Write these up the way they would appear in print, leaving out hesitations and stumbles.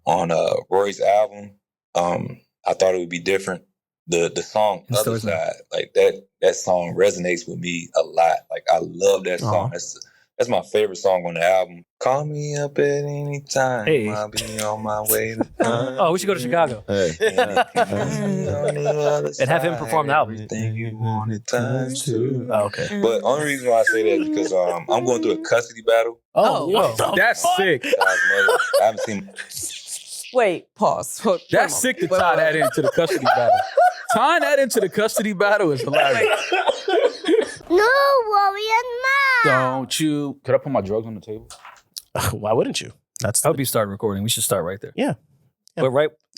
on Rory's album. I thought it would be different. The song Other Side, like that song resonates with me a lot. Like I love that song. That's my favorite song on the album. Call me up at any time. Hey. I'll be on my way to Oh, we should go to Chicago. Hey. And have him perform the album. Everything you wanted times two. Oh, okay. But only reason why I say that is because I'm going through a custody battle. That's sick. I haven't seen. Wait, pause. That's sick to tie that into the custody battle. Tying that into the custody battle is hilarious. NewRoryNMal. Don't you? Could I put my drugs on the table? Why wouldn't you? I hope you start recording. We should start right there. Yeah. But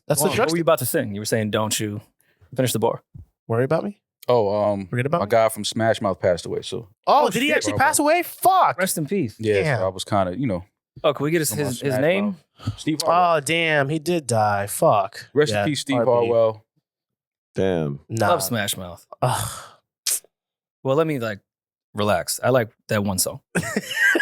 That's what the were you about to sing? You were saying, don't you finish the bar. Worry about me? Oh, Forget about my me? guy from Smash Mouth passed away. So Did he actually pass away? Fuck. Rest in peace. yeah, Damn. so I was kind of, Oh, can we get his name? Steve Harwell. Oh, damn. He did die. Fuck. Rest in peace, Steve Harwell. Damn. Nah. Love Smash Mouth. Ugh. Well, let me relax. I like that one song.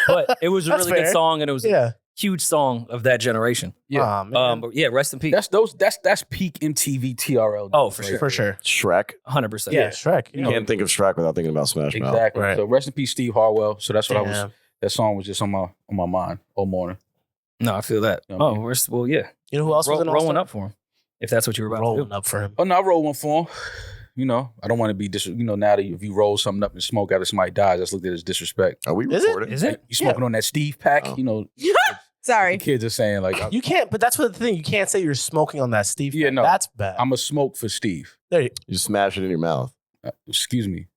But it was a That's really good fair. song, and it was a Yeah. huge song of that generation. Yeah. Aw, man. But yeah, rest in peace. That's peak MTV TRL. Oh, for sure. For sure. Shrek. 100%. Yeah, Shrek. You can't think of Shrek without thinking about Smash Mouth. Exactly. Right. So rest in peace, Steve Harwell. So that's what Damn. that song was just on my mind all morning. No, I feel that. You know what I mean? Well, yeah. You know who else was an rolling all-star? up for him, if that's what you were about to Rolling do. up for him. Oh no, I rolled one for him. I don't want to be now that if you roll something up and smoke after somebody dies, that's looked at as disrespect. Are we Is it? recording? Is it? You smoking on that Steve pack? Oh. Sorry. The kids are saying like, You can't, but that's what the thing. You can't say you're smoking on that Steve. Yeah, pack. no. That's bad. I'm a smoke for Steve. There you You smash it in your mouth. Excuse me.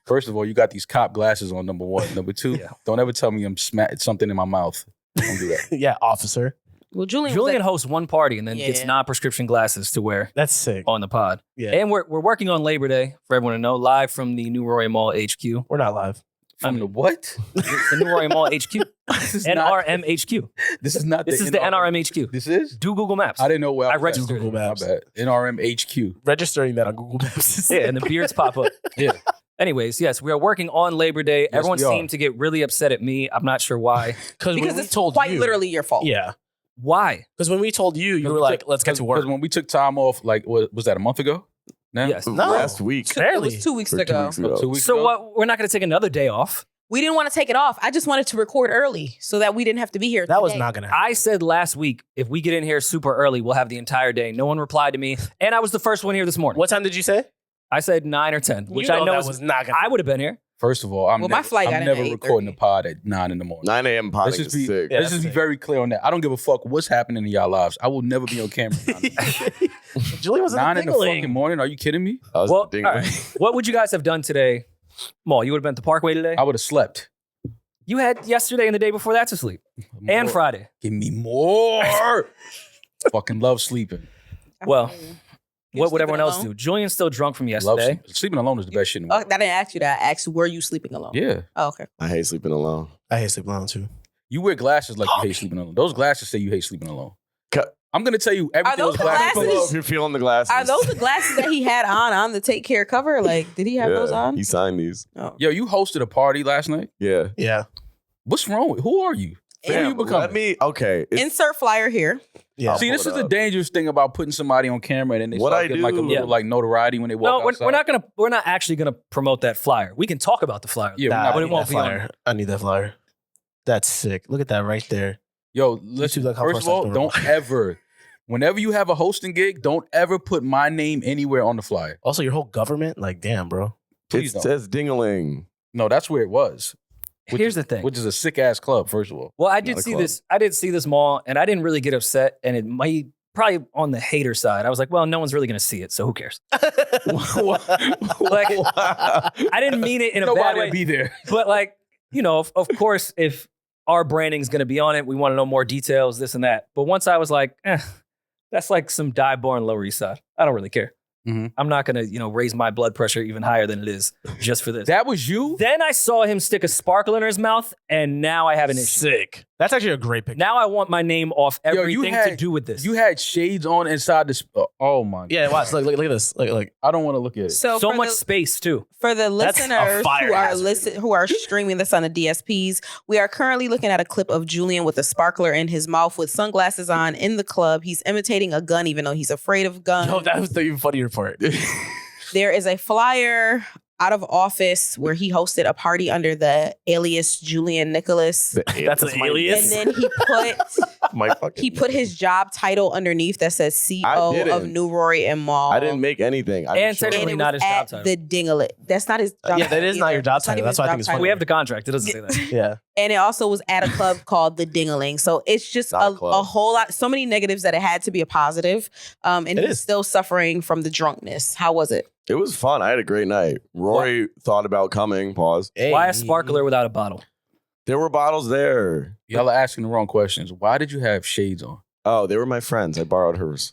First of all, you got these cop glasses on. Number one. Number two, don't ever tell me I'm something in my mouth. Don't do that. Yeah, officer. Well, Julian hosts one party and then gets non-prescription glasses to wear That's sick. on the pod. Yeah. And we're working on Labor Day, for everyone to know, live from the NewRoryNMal HQ. We're not live. From the what? The NewRoryNMal HQ. NRM HQ. This is not. This is the NRM HQ. This is. Do Google Maps. I didn't know where I I was registered. at. Google Maps. My bad. NRM HQ. Registering that on Google Maps. Yeah, and the beards pop up. Yeah. Anyways, yes, we are working on Labor Day. Everyone we are. seemed to get really upset at me. I'm not sure why. Because when we it's told quite you, literally your fault. Yeah. Why? Because when we told you, you were like, let's get to work. Because when we took time off, like, was that a month ago? Now? Yes. No. Last week. It was 2 weeks Or 2 ago. weeks ago. 2 weeks So ago? what? We're not going to take another day off. We didn't want to take it off. I just wanted to record early so that we didn't have to be here. That was today. not going to happen. I said last week, if we get in here super early, we'll have the entire day. No one replied to me. And I was the first one here this morning. What time did you say? I said 9 or 10, which You I know that is, was not going to I would have been here. First of all, I'm Well, my flight got in never at recording 8:30. the pod at 9 in the morning. 9 a.m. Let's potting just is be sick. Yeah. let's just be very clear on that. I don't give a fuck what's happening in y'all lives. I will never be on camera. Julie was 9 in the fucking dingling. morning. Are you kidding me? I was Well, ding- all right. What would you guys have done today? Maul, you would have been at the Parkway today? I would have slept. You had yesterday and the day before that to sleep. And More. Friday. Give me more. Fucking love sleeping. Well, You're what would everyone sleeping else alone? do? Julian's still drunk from Love yesterday. sleeping. Sleeping alone is the best shit in the Oh, world. I didn't ask you that. I asked, were you sleeping alone? Yeah. Oh, okay. I hate sleeping alone. I hate sleeping alone too. You wear glasses like you hate sleeping alone. Those glasses say you hate sleeping alone. Cut. I'm going to tell you everything those those glasses glasses? If you're feeling the glasses. Are those the glasses that he had on the Take Care cover? Like, did he have those on? He signed these. Oh. Yo, you hosted a party last night? Yeah. Yeah. What's wrong with Who are you? Who are you becoming? Okay. Insert flyer here. Yeah. See, this pull is it the up. dangerous thing about putting somebody on camera and then they What start I getting like a do- little like notoriety when they walk No, outside. we're not actually gonna promote that flyer. We can talk about the flyer. Yeah, Nah, we're I not, need it won't that be on. flyer. I need that flyer. That's sick. Look at that right there. Yo, listen, like how first of far all, stuff don't ever, whenever you have a hosting gig, don't ever put my name anywhere on the flyer. Also, your whole government, like, damn, bro. Please It don't. says ding-a-ling. No, that's where it was. Here's the thing. Which is a sick ass club, first of all. Well, I Not did a see club. this. I did see this mall, and I didn't really get upset. And it might probably on the hater side. I was like, well, no one's really gonna see it, so who cares? Like, I didn't mean it in a bad Nobody way. would be there. But like, you know, of course, if our branding's gonna be on it, we want to know more details, this and that. But once I was like, that's like some die-born Lower East Side. I don't really care. Mhm. I'm not gonna, raise my blood pressure even higher than it is just for this. That was you? Then I saw him stick a sparkle in his mouth, and now I have an issue. Sick. That's actually a great picture. Now I want my name off everything to do with this. You had shades on inside this. Oh my God. Yeah, watch. Look at this. Look. I don't want to look at it. So much space too. For the That's a listeners fire who are streaming this on the DSPs, we are currently looking at a clip of Julian with a sparkler in his mouth with sunglasses on in the club. He's imitating a gun, even though he's afraid of guns. Yo, that was the even funnier part. There is a flyer out of office where he hosted a party under the alias Julian Nicholas. That's an alias. And then he put his job title underneath that says CEO of NewRoryNMal. I didn't make anything. And technically not his job title. The Dinglet. That's not his job title. Yeah, that is not your job title. That's why I think it's funny. We have the contract. It doesn't say that. Yeah. And it also was at a club called the Dingaling. So it's just a whole lot, so many negatives that it had to be a positive. And he's still suffering from the drunkenness. How was it? It was fun. I had a great night. Rory thought about coming. Pause. Hey. Why a sparkler without a bottle? There were bottles there. Y'all are asking the wrong questions. Why did you have shades on? Oh, they were my friends. I borrowed hers.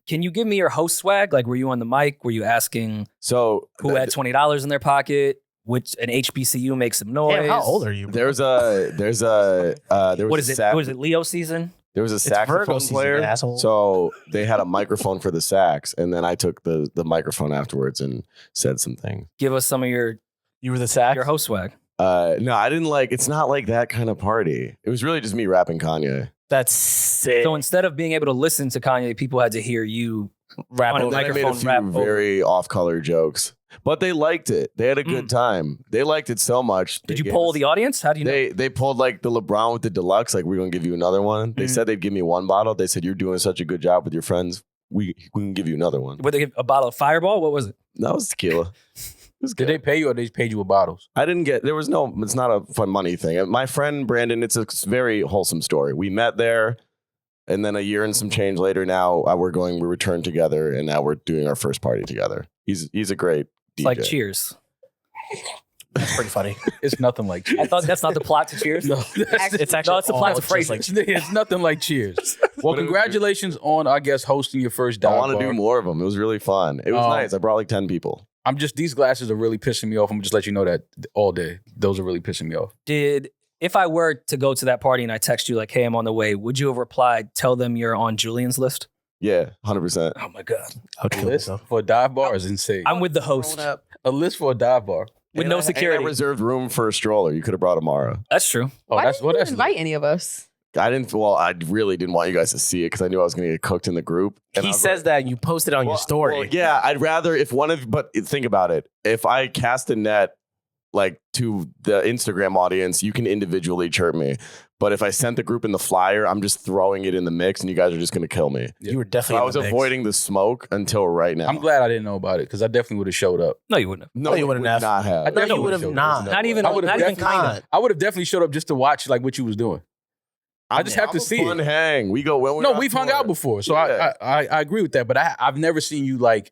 Can you give me your host swag? Like, were you on the mic? Were you asking So who had $20 in their pocket? Which an HBCU makes some noise? Damn, how old are you? There was a What is it? Was it Leo season? There was a Virgo saxophone season, player, asshole. so they had a microphone for the sax, and then I took the microphone afterwards and said some things. Give us some of your You were the sax? your host swag. No, I didn't like. It's not like that kind of party. It was really just me rapping Kanye. That's sick. So instead of being able to listen to Kanye, people had to hear you Rap on a over. I made a microphone few rap over. very off-color jokes, but they liked it. They had a good time. They liked it so much. Did you poll the audience? How do you know? They pulled like the LeBron with the deluxe. Like, we're gonna give you another one. They said they'd give me one bottle. They said, you're doing such a good job with your friends. We can give you another one. Would they give a bottle of Fireball? What was it? That was tequila. Did they pay you or they just paid you with bottles? I didn't get. There was no. It's not a fun money thing. My friend Brandon. It's a very wholesome story. We met there, and then a year and some change later, now we returned together, and now we're doing our first party together. He's a great DJ. It's like Cheers. That's pretty funny. It's nothing like Cheers. I thought that's not the plot to Cheers. No, It's actually it's a plot to just phrase. it's nothing like Cheers. Well, congratulations on, I guess, hosting your first dive I want to bar. do more of them. It was really fun. It was nice. I brought like 10 people. These glasses are really pissing me off. I'm just let you know that all day. Those are really pissing me off. If I were to go to that party and I text you like, hey, I'm on the way, would you have replied, tell them you're on Julian's list? Yeah, 100%. Oh my God. I'll kill List myself. for a dive bar is insane. I'm with the host. A list for a dive bar. With no security. I reserved room for a stroller. You could have brought Amara. That's true. Oh, Why that's didn't what you that's invite any of us? I really didn't want you guys to see it because I knew I was going to get cooked in the group. And He says that you posted on your story. Well, yeah, I'd rather but think about it. If I cast a net like to the Instagram audience, you can individually chirp me. But if I sent the group in the flyer, I'm just throwing it in the mix and you guys are just going to kill me. You were So definitely I was avoiding the smoke until right now. I'm glad I didn't know about it because I definitely would have showed up. No, you wouldn't have. No, you wouldn't would have. not have. I definitely you would have showed up. not. Not even, I would've not even definitely- kind of. I would have definitely showed up just to watch like what you was doing. I just have to see fun it. hang. We go when we're No, on we've hung tour. out before, so Yeah. I agree with that. But I've never seen you like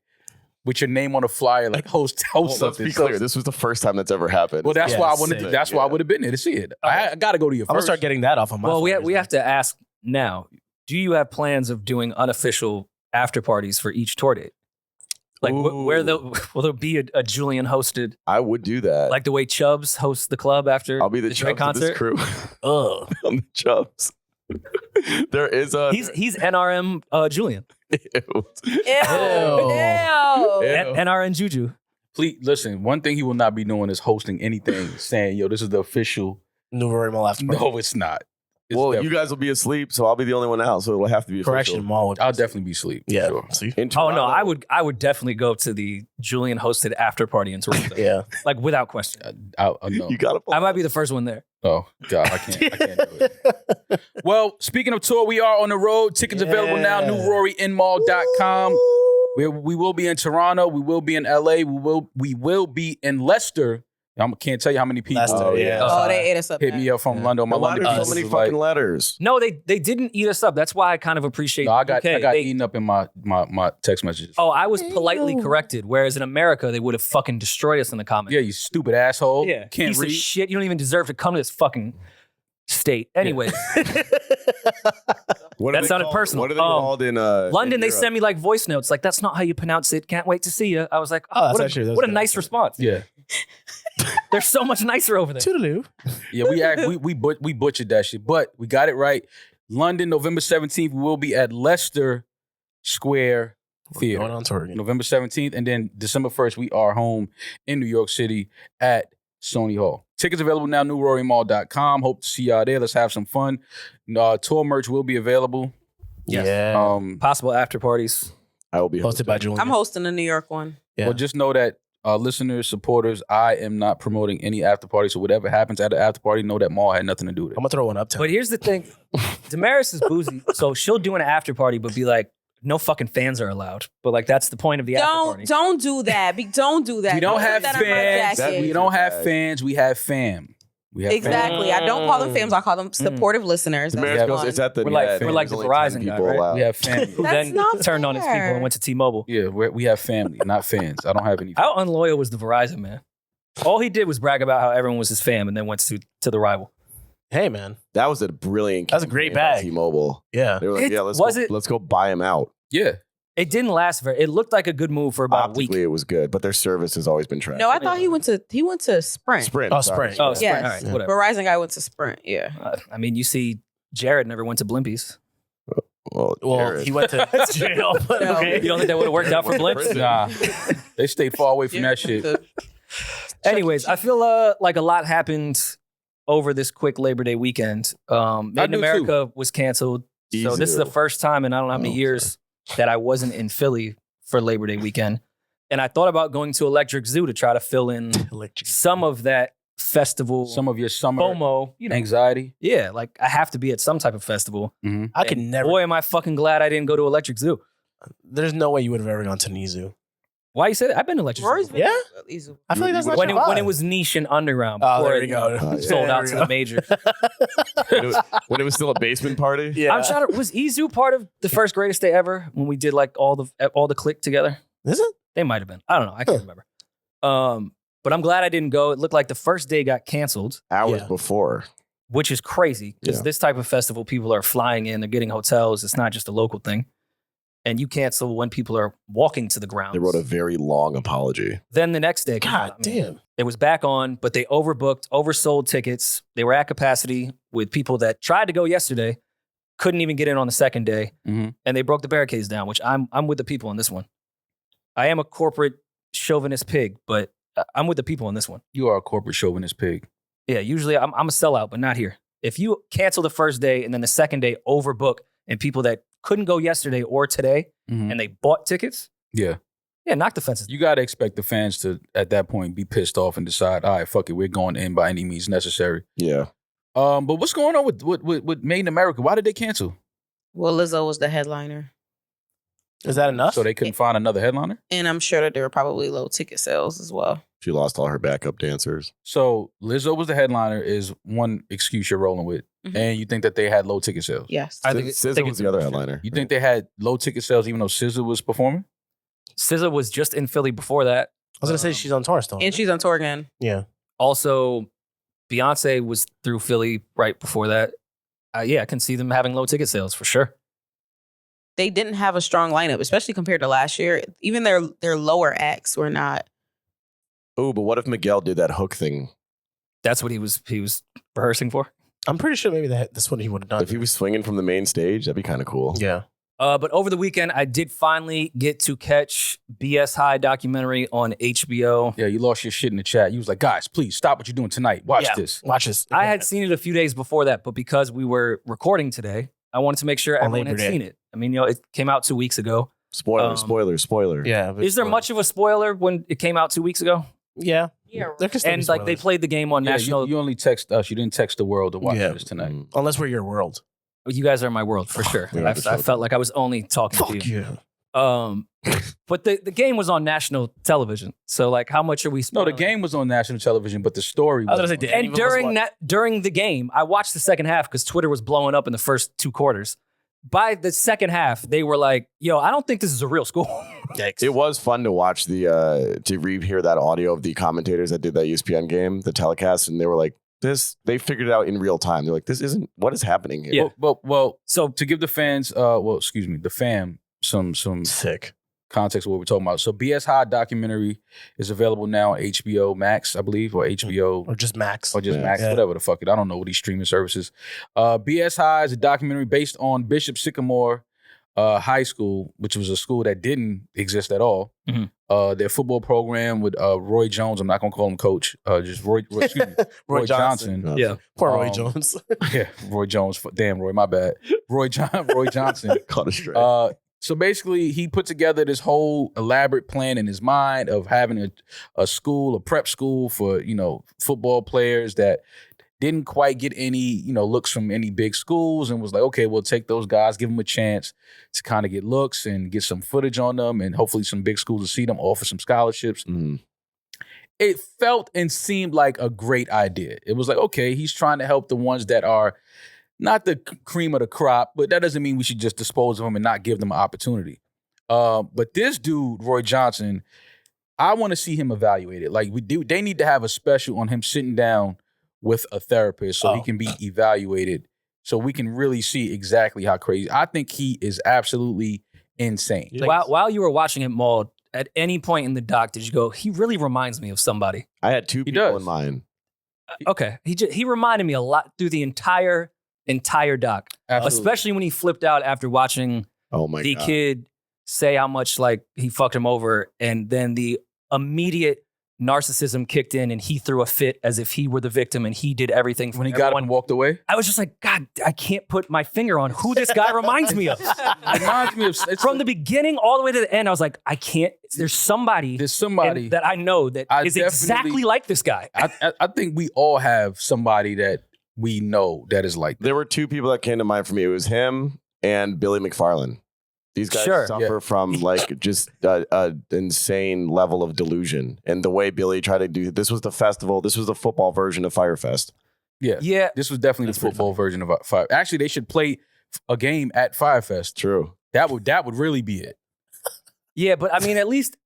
with your name on a flyer, like host Well, let's something. be clear. This was the first time that's ever happened. Well, that's Yeah, why I wanted. sick. That's why I would have been there to see it. I got to go to your I'm gonna first. start getting that off of my Well, flyers we now. have to ask now, do you have plans of doing unofficial after parties for each tour date? Like Ooh. will there be a Julian hosted, I would do that. like the way Chubbs hosts the club after I'll be the Drake Chubbs of this concert? crew. Ugh. I'm the Chubbs. There is a. He's NRM Julian. Ew. NRN Juju. Please listen. One thing he will not be doing is hosting anything, saying, "Yo, this is the official." NewRoryNMal after party. No, it's not. It's Well, definitely- you guys will be asleep, so I'll be the only one out. So it'll have to be Correction, official. Mall. I'll definitely be asleep. Yeah. Sure. See? In Oh no, Toronto. I would definitely go to the Julian hosted after party in Toronto. Yeah. Like without question. I know. You gotta. I might be the first one there. Oh God, I can't do it. Well, speaking of tour, we are on the road. Tickets available now. NewRoryNMal.com. We will be in Toronto. We will be in LA. We will be in Leicester. I can't tell you how many people Leicester, Oh, yeah. Oh, they ate us up. hit me up from London. My Why London there's people so many was fucking like, letters? No, they didn't eat us up. That's why I kind of appreciate no, I got UK. eaten up in my text messages. Oh, I was politely corrected. Whereas in America, they would have fucking destroyed us in the comments. Yeah, you stupid asshole. Yeah. Can't Piece read. of shit. You don't even deserve to come to this fucking state. Anyways, What That are they sounded called? personal. What are they called in London, in they Europe? send me like voice notes. Like, that's not how you pronounce it. Can't wait to see you. I was like, Oh, that's what, actually- that's what a good. nice response. Yeah. They're so much nicer over there. Toodaloo. Yeah, we butchered that shit, but we got it right. London, November 17th, we will be at Leicester Square Theater. Going on tour again. November 17th, and then December 1st, we are home in New York City at Sony Hall. Tickets available now, NewRoryNMal.com. Hope to see y'all there. Let's have some fun. Tour merch will be available. Yes. Yeah. Possible after parties. I will be Hosted by Julian. I'm hosting the New York one. Yeah. Well, just know that listeners, supporters, I am not promoting any after party. So whatever happens at the after party, know that Maul had nothing to do with it. I'm gonna throw one up to But here's the thing. Demaris is boozy, so she'll do an after party, but be like, no fucking fans are allowed. But like, that's the point of the after party. Don't do that. Don't do that. We don't have put that on my fans. jacket. We don't have fans. We have fam. We have Exactly. I don't call them fams. I call them supportive listeners. That's Demaris goes, fun. it's at the We're like- net. we're like There's the only 10 Verizon guy, people right? allowed. We have family. Who That's then not turned on his people fair. and went to T-Mobile. Yeah, we have family, not fans. I don't have any. How unloyal was the Verizon man? All he did was brag about how everyone was his fam and then went to the rival. Hey, man. That was a brilliant. That was a great campaign by bag. T-Mobile. Yeah. They were like, It- let's go buy him out. Yeah. It didn't last very. It looked like a good move for about a week. Optically, it was good, but their service has always been trash. No, I thought he went to Sprint. Sprint. Oh, sorry. Sprint. Oh, Yes. Sprint. All right, whatever. Verizon guy went to Sprint. Yeah. I mean, you see, Jared never went to Blimpies. Well, Well, he went to jail. But No. okay. You don't think that would have worked out for Blimps? Nah. They stayed far away from that shit. Anyways, I feel like a lot happened over this quick Labor Day weekend. Made in do America was canceled. So this is the EZoo. first time in I don't know how many years that I wasn't in Philly for Labor Day weekend. And I thought about going to Electric Zoo to try to fill in some of that festival, Some of your summer FOMO, anxiety. Yeah, like I have to be at some type of festival. I could And never. Boy, am I fucking glad I didn't go to Electric Zoo. There's no way you would have ever gone to EZoo. Why you say that? I've been to Electric Rory's Zoo. been Yeah? EZoo. I feel like that's not When your it, when vibe. it was niche and underground. Oh, before there it, you go. yeah. sold There out we to go. the major. when it was still a basement party. Yeah. I'm trying to. Was EZoo part of the first greatest day ever when we did like all the click together? Is it? They might have been. I don't know. I can't remember. But I'm glad I didn't go. It looked like the first day got canceled, Hours Yeah. before. which is crazy because Yeah. this type of festival, people are flying in, they're getting hotels. It's not just a local thing. And you cancel when people are walking to the grounds. They wrote a very long apology. Then the next day, God damn. it was back on, but they overbooked, oversold tickets. They were at capacity with people that tried to go yesterday, couldn't even get in on the second day, Mhm. and they broke the barricades down. Which I'm with the people on this one. I am a corporate chauvinist pig, but I'm with the people on this one. You are a corporate chauvinist pig. Yeah, usually I'm a sellout, but not here. If you cancel the first day and then the second day overbook, and people that couldn't go yesterday or today, Mhm. and they bought tickets, Yeah. knock the fences. You got to expect the fans to, at that point, be pissed off and decide, all right, fuck it, we're going in by any means necessary. Yeah. But what's going on with Made in America? Why did they cancel? Well, Lizzo was the headliner. Is that enough? So they couldn't find another headliner? And I'm sure that there were probably low ticket sales as well. She lost all her backup dancers. So Lizzo was the headliner is one excuse you're rolling with. Mhm. And you think that they had low ticket sales? Yes. I think SZA was the other headliner. You think they had low ticket sales even though SZA was performing? SZA was just in Philly before that. I was gonna say she's on tour still. And she's on tour again. Yeah. Also, Beyonce was through Philly right before that. I can see them having low ticket sales for sure. They didn't have a strong lineup, especially compared to last year. Even their lower acts were not. Oh, but what if Miguel did that hook thing? That's what he was rehearsing for. I'm pretty sure maybe that's what he would have done. If he was swinging from the main stage, that'd be kind of cool. Yeah. But over the weekend, I did finally get to catch BS High documentary on HBO. Yeah, you lost your shit in the chat. You was like, guys, please stop what you're doing tonight. Watch Yeah. this. Watch this. I had seen it a few days before that, but because we were recording today, I wanted to make sure On everyone Labor had Day. seen it. I mean, it came out 2 weeks ago. Spoiler. Yeah. but Is there still. much of a spoiler when it came out 2 weeks ago? Yeah. Yeah. There could still And be like they spoilers. played the game on Yeah, national. you only text us. You didn't text the world to watch Yeah. this tonight. Mm. Unless we're your world. You guys are my world for sure. we I are the felt like I was only talking to Fuck you. you. But the game was on national television. So like, how much are we? No, spoiling? the game was on national television, but the story I was gonna say, wasn't. did any And of us during during the game, I watched the second half because Twitter was blowing up in the first 2 quarters. By the second half, they were like, "Yo, I don't think this is a real school." Yikes. It was fun to watch to rehear that audio of the commentators that did that ESPN game, the telecast, and they were like, they figured it out in real time. They're like, what is happening here? Yeah. Well, So to give the fans, the fam, some Sick. context of what we're talking about. So BS High documentary is available now on HBO Max, I believe, or HBO. Or just Max. Or just Max, whatever the fuck it. I don't know what these streaming services. BS High is a documentary based on Bishop Sycamore High School, which was a school that didn't exist at all. Mm-hmm. Their football program with Roy Jones. I'm not gonna call him coach. Just Roy Johnson. Yeah, poor Roy Jones. Yeah, Roy Jones. Damn, Roy, my bad. Roy Johnson. Caught a stray. So basically, he put together this whole elaborate plan in his mind of having a school, a prep school for, football players that didn't quite get any, looks from any big schools, and was like, okay, we'll take those guys, give them a chance to kind of get looks and get some footage on them, and hopefully some big schools to see them, offer some scholarships. It felt and seemed like a great idea. It was like, okay, he's trying to help the ones that are not the cream of the crop, but that doesn't mean we should just dispose of them and not give them an opportunity. But this dude, Roy Johnson, I want to see him evaluated. Like they need to have a special on him sitting down with a therapist so he can be evaluated, so we can really see exactly how crazy. I think he is absolutely insane. While you were watching it, Maul, at any point in the doc, did you go, he really reminds me of somebody? I had two people in mind. Okay. He reminded me a lot through the entire doc. Absolutely. Especially when he flipped out after watching the kid say how much like he fucked him over, and then the immediate narcissism kicked in and he threw a fit as if he were the victim and he did everything when he got up and walked away. I was just like, God, I can't put my finger on who this guy reminds me of. From the beginning all the way to the end, I was like, I can't. There's somebody that I know that is exactly like this guy. I think we all have somebody that we know that is like that. There were two people that came to mind for me. It was him and Billy McFarland. These guys suffer from like just an insane level of delusion. And the way Billy tried to do this was the festival. This was the football version of Firefest. Yeah. This was definitely the football version of Fire. Actually, they should play a game at Firefest. True. That would really be it. Yeah, but I mean, at least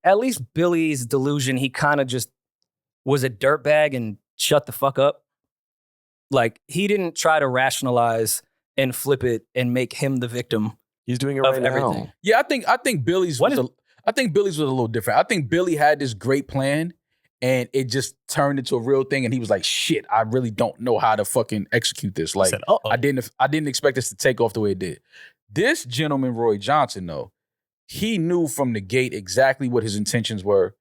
Billy's delusion, he kind of just was a dirtbag and shut the fuck up. Like, he didn't try to rationalize and flip it and make him the victim. He's doing it right everything. now. Yeah, I think Billy's was a little different. I think Billy had this great plan and it just turned into a real thing, and he was like, shit, I really don't know how to fucking execute this. Like, I didn't expect this to take off the way it did. This gentleman, Roy Johnson, though, he knew from the gate exactly what his intentions were.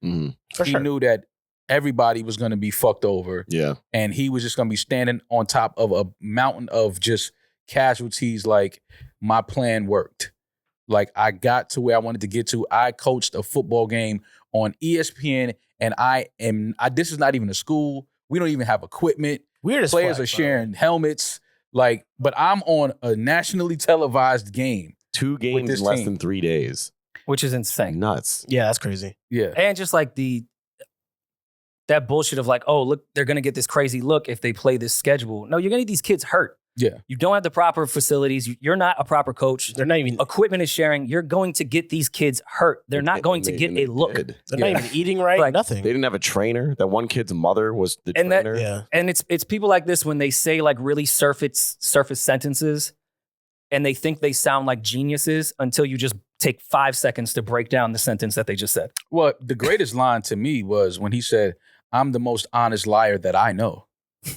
For sure. Knew that everybody was going to be fucked over. Yeah. And he was just going to be standing on top of a mountain of just casualties. Like, my plan worked. Like, I got to where I wanted to get to. I coached a football game on ESPN, and this is not even a school. We don't even have equipment. Weird as Players fuck, are sharing helmets. Like, but I'm on a nationally televised game. 2 games in less than 3 days. Which is insane. Nuts. Yeah, that's crazy. Yeah. And just like that bullshit of like, oh, look, they're going to get this crazy look if they play this schedule. No, you're going to get these kids hurt. Yeah. You don't have the proper facilities. You're not a proper coach. They're not even... Equipment is sharing. You're going to get these kids hurt. They're not going to get a look. They're not even eating right. Like, nothing. They didn't have a trainer. That one kid's mother was the trainer. And it's people like this when they say like really surface sentences and they think they sound like geniuses until you just take 5 seconds to break down the sentence that they just said. Well, the greatest line to me was when he said, "I'm the most honest liar that I know."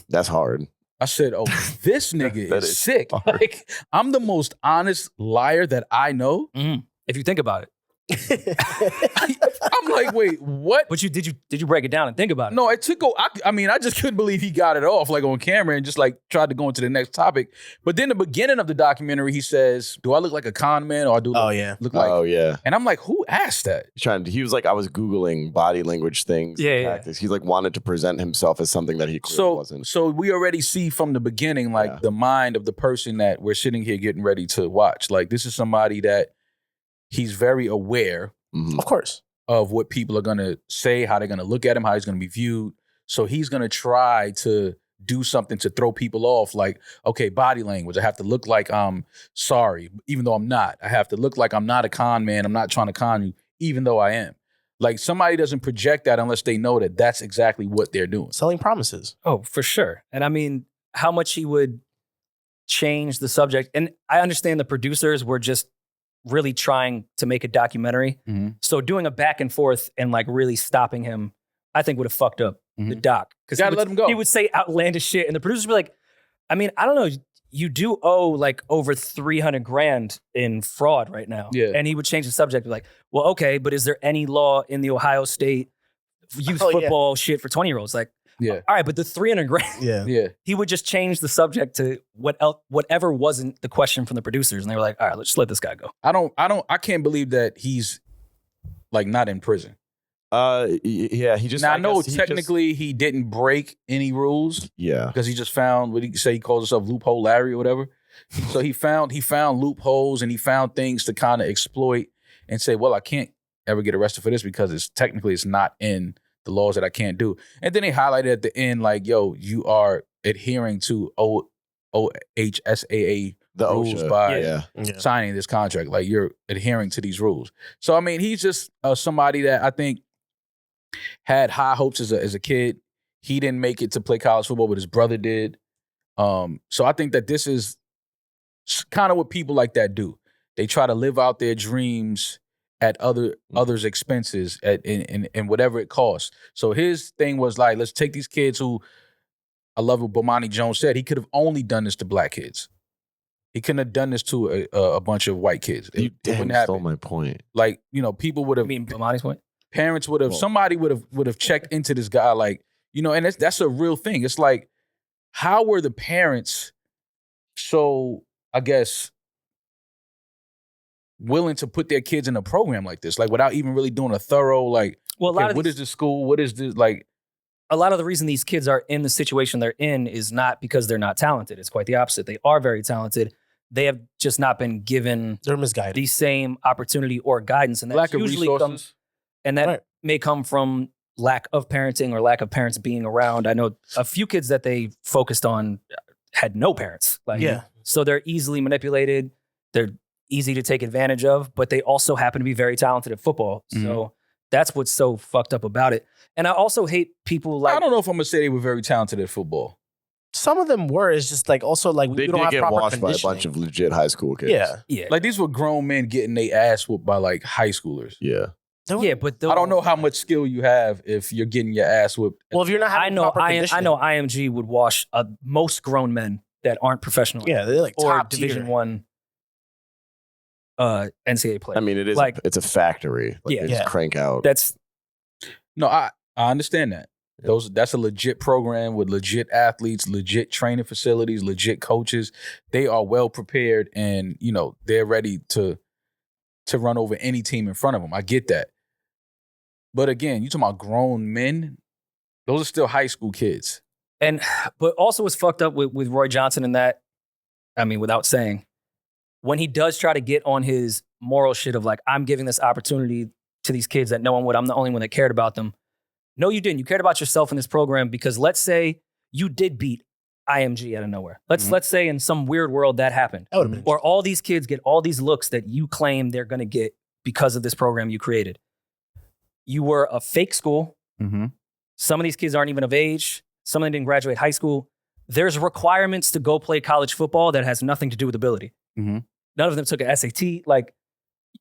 That's hard. I said, oh, this nigga is sick. Like, I'm the most honest liar that I know. Mm-hmm. If you think about it. I'm like, wait, what? But did you break it down and think about it? No, it took. I just couldn't believe he got it off like on camera and just like tried to go into the next topic. But then the beginning of the documentary, he says, "Do I look like a con man or I do look like?" Oh yeah. And I'm like, who asked that? He was like, I was Googling body language things. Tactics. He like wanted to present himself as something that he clearly wasn't. So we already see from the beginning like the mind of the person that we're sitting here getting ready to watch. Like, this is somebody that he's very aware, of course, of what people are going to say, how they're going to look at him, how he's going to be viewed. So he's going to try to do something to throw people off. Like, okay, body language. I have to look like I'm sorry, even though I'm not. I have to look like I'm not a con man. I'm not trying to con you, even though I am. Like, somebody doesn't project that unless they know that that's exactly what they're doing. Selling promises. Oh, for sure. And I mean, how much he would change the subject. And I understand the producers were just really trying to make a documentary. So doing a back and forth and like really stopping him, I think would have fucked up the doc. Because let him go. He would say outlandish shit, and the producers would be like, I mean, I don't know. You do owe like over $300,000 in fraud right now. Yeah. And he would change the subject, be like, well, okay, but is there any law in the Ohio State youth football shit for 20-year-olds? Like, all right, but the $300,000. Yeah. He would just change the subject to whatever wasn't the question from the producers, and they were like, all right, let's just let this guy go. I can't believe that he's like not in prison. Yeah, he just. Now I know technically he didn't break any rules. Yeah, because he just found what he say he calls himself Loophole Larry or whatever. So he found loopholes and he found things to kind of exploit and say, well, I can't ever get arrested for this because it's not in the laws that I can't do. And then they highlighted at the end like, yo, you are adhering to OHSAA the rules OSHA, by signing this contract. Like you're adhering to these rules. So I mean, he's just somebody that I think had high hopes as a kid. He didn't make it to play college football, but his brother did. So I think that this is kind of what people like that do. They try to live out their dreams at others' expenses and whatever it costs. So his thing was like, let's take these kids who, I love what Bomani Jones said, he could have only done this to black kids. He couldn't have done this to a bunch of white kids. You stole my point. Like, people would have. You mean Bomani's point? Parents would have, somebody would have checked into this guy, like, and that's a real thing. It's like, how were the parents so, I guess, willing to put their kids in a program like this, like without even really doing a thorough, like, what is the school? What is this, like? A lot of the reason these kids are in the situation they're in is not because they're not talented. It's quite the opposite. They are very talented. They have just not been given they're misguided. The same opportunity or guidance. And that lack of usually resources. And that may come from lack of parenting or lack of parents being around. I know a few kids that they focused on had no parents. So they're easily manipulated. They're easy to take advantage of, but they also happen to be very talented at football. So that's what's so fucked up about it. And I also hate people like... I don't know if I'm going to say they were very talented at football. Some of them were. It's just like also like they you don't did have get proper washed by a conditioning. bunch of legit high school kids. Yeah. Like these were grown men getting their ass whooped by like high schoolers. Yeah. Yeah, but I don't know how much skill you have if you're getting your ass whooped. Well, if you're not having proper conditioning. I know IMG would wash most grown men that aren't professional. Yeah, they're like or top Division tier. I NCAA players. I mean, it is like, it's a factory. Like, they just crank out. No, I understand that. That's a legit program with legit athletes, legit training facilities, legit coaches. They are well prepared and, they're ready to run over any team in front of them. I get that. But again, you talking about grown men, those are still high school kids. But also what's fucked up with Roy Johnson in that, I mean, without saying, when he does try to get on his moral shit of like, I'm giving this opportunity to these kids that no one would, I'm the only one that cared about them. No, you didn't. You cared about yourself in this program because let's say you did beat IMG out of nowhere. Let's say in some weird world that happened. That would have been or all these kids get all these looks that you claim they're going to get because of this program you created. You were a fake school. Some of these kids aren't even of age. Some of them didn't graduate high school. There's requirements to go play college football that has nothing to do with ability. None of them took an SAT.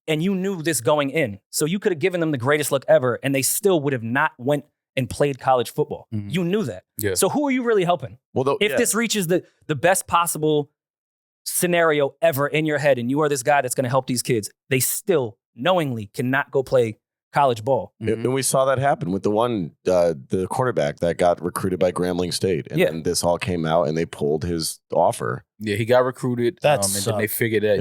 And you knew this going in. So you could have given them the greatest look ever and they still would have not went and played college football. You knew that. Yeah. So who are you really helping? Well, if this reaches the best possible scenario ever in your head and you are this guy that's going to help these kids, they still knowingly cannot go play college ball. And we saw that happen with the quarterback that got recruited by Grambling State. And then this all came out and they pulled his offer. Yeah, he got recruited. And then they figured that,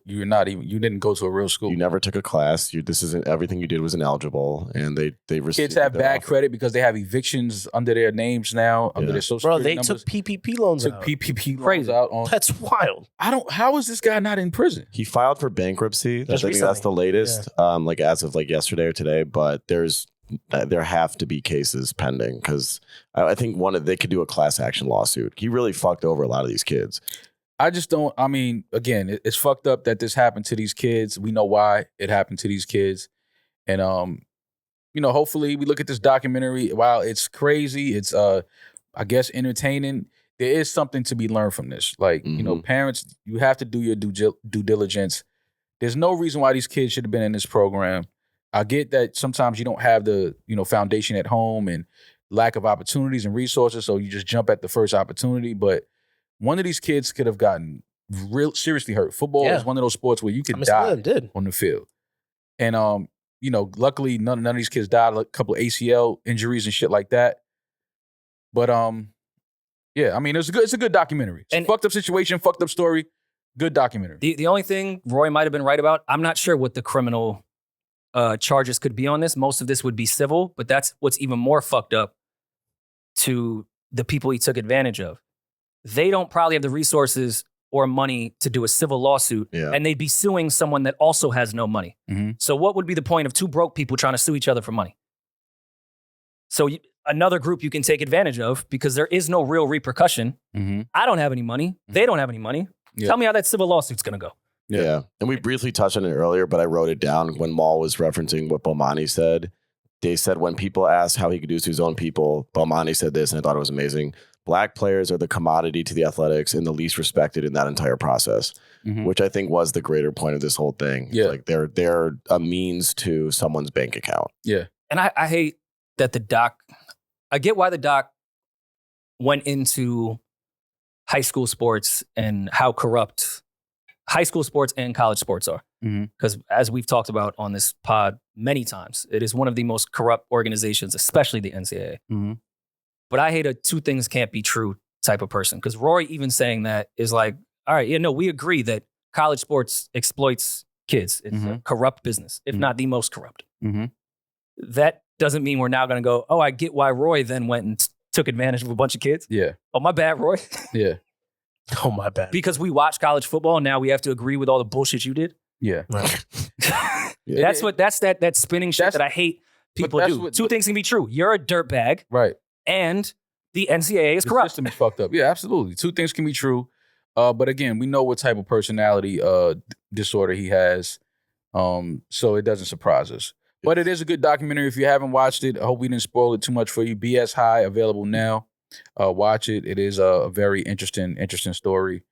you're not even, you didn't go to a real school. You never took a class. This isn't, everything you did was ineligible. And they kids have bad credit because they have evictions under their names now, under their social security numbers. Took PPP loans out. PPP loans out. That's wild. How is this guy not in prison? He filed for bankruptcy. I think that's the latest, as of yesterday or today. But there have to be cases pending because I think they could do a class action lawsuit. He really fucked over a lot of these kids. I just don't, again, it's fucked up that this happened to these kids. We know why it happened to these kids. And, hopefully we look at this documentary. While it's crazy, it's, I guess, entertaining. There is something to be learned from this. Parents, you have to do your due diligence. There's no reason why these kids should have been in this program. I get that sometimes you don't have the, foundation at home and lack of opportunities and resources, so you just jump at the first opportunity. But one of these kids could have gotten real seriously hurt. Football is one of those sports where you could die on the field. And luckily none of these kids died. Like a couple of ACL injuries and shit like that. But yeah, I mean, it's a good documentary. It's a fucked up situation, fucked up story. Good documentary. The only thing Roy might have been right about, I'm not sure what the criminal charges could be on this. Most of this would be civil, but that's what's even more fucked up to the people he took advantage of. They don't probably have the resources or money to do a civil lawsuit, and they'd be suing someone that also has no money. Mm-hmm. So what would be the point of two broke people trying to sue each other for money? So another group you can take advantage of because there is no real repercussion. Mm-hmm. I don't have any money. They don't have any money. Yeah. Tell me how that civil lawsuit's going to go. Yeah. And we briefly touched on it earlier, but I wrote it down when Mal was referencing what Bomani said. They said when people asked how he could do this to his own people, Bomani said this, and I thought it was amazing. Black players are the commodity to the athletics and the least respected in that entire process, which I think was the greater point of this whole thing. Yeah. Like they're a means to someone's bank account. Yeah. And I hate that the doc, I get why the doc went into high school sports and how corrupt high school sports and college sports are. Because as we've talked about on this pod many times, it is one of the most corrupt organizations, especially the NCAA. But I hate a two things can't be true type of person. Because Rory even saying that is like, all right, we agree that college sports exploits kids. It's a corrupt business, if not the most corrupt. That doesn't mean we're now going to go, oh, I get why Roy then went and took advantage of a bunch of kids. Yeah. Oh, my bad, Roy. Yeah. Oh, my bad. Because we watch college football, now we have to agree with all the bullshit you did. Yeah. Right. That's that spinning shit that I hate people do. Two things can be true. You're a dirtbag. Right. And the NCAA is The corrupt. system is fucked up. Yeah, absolutely. Two things can be true. But again, we know what type of personality disorder he has. So it doesn't surprise us. But it is a good documentary. If you haven't watched it, I hope we didn't spoil it too much for you. BS High, available now. Watch it. It is a very interesting story.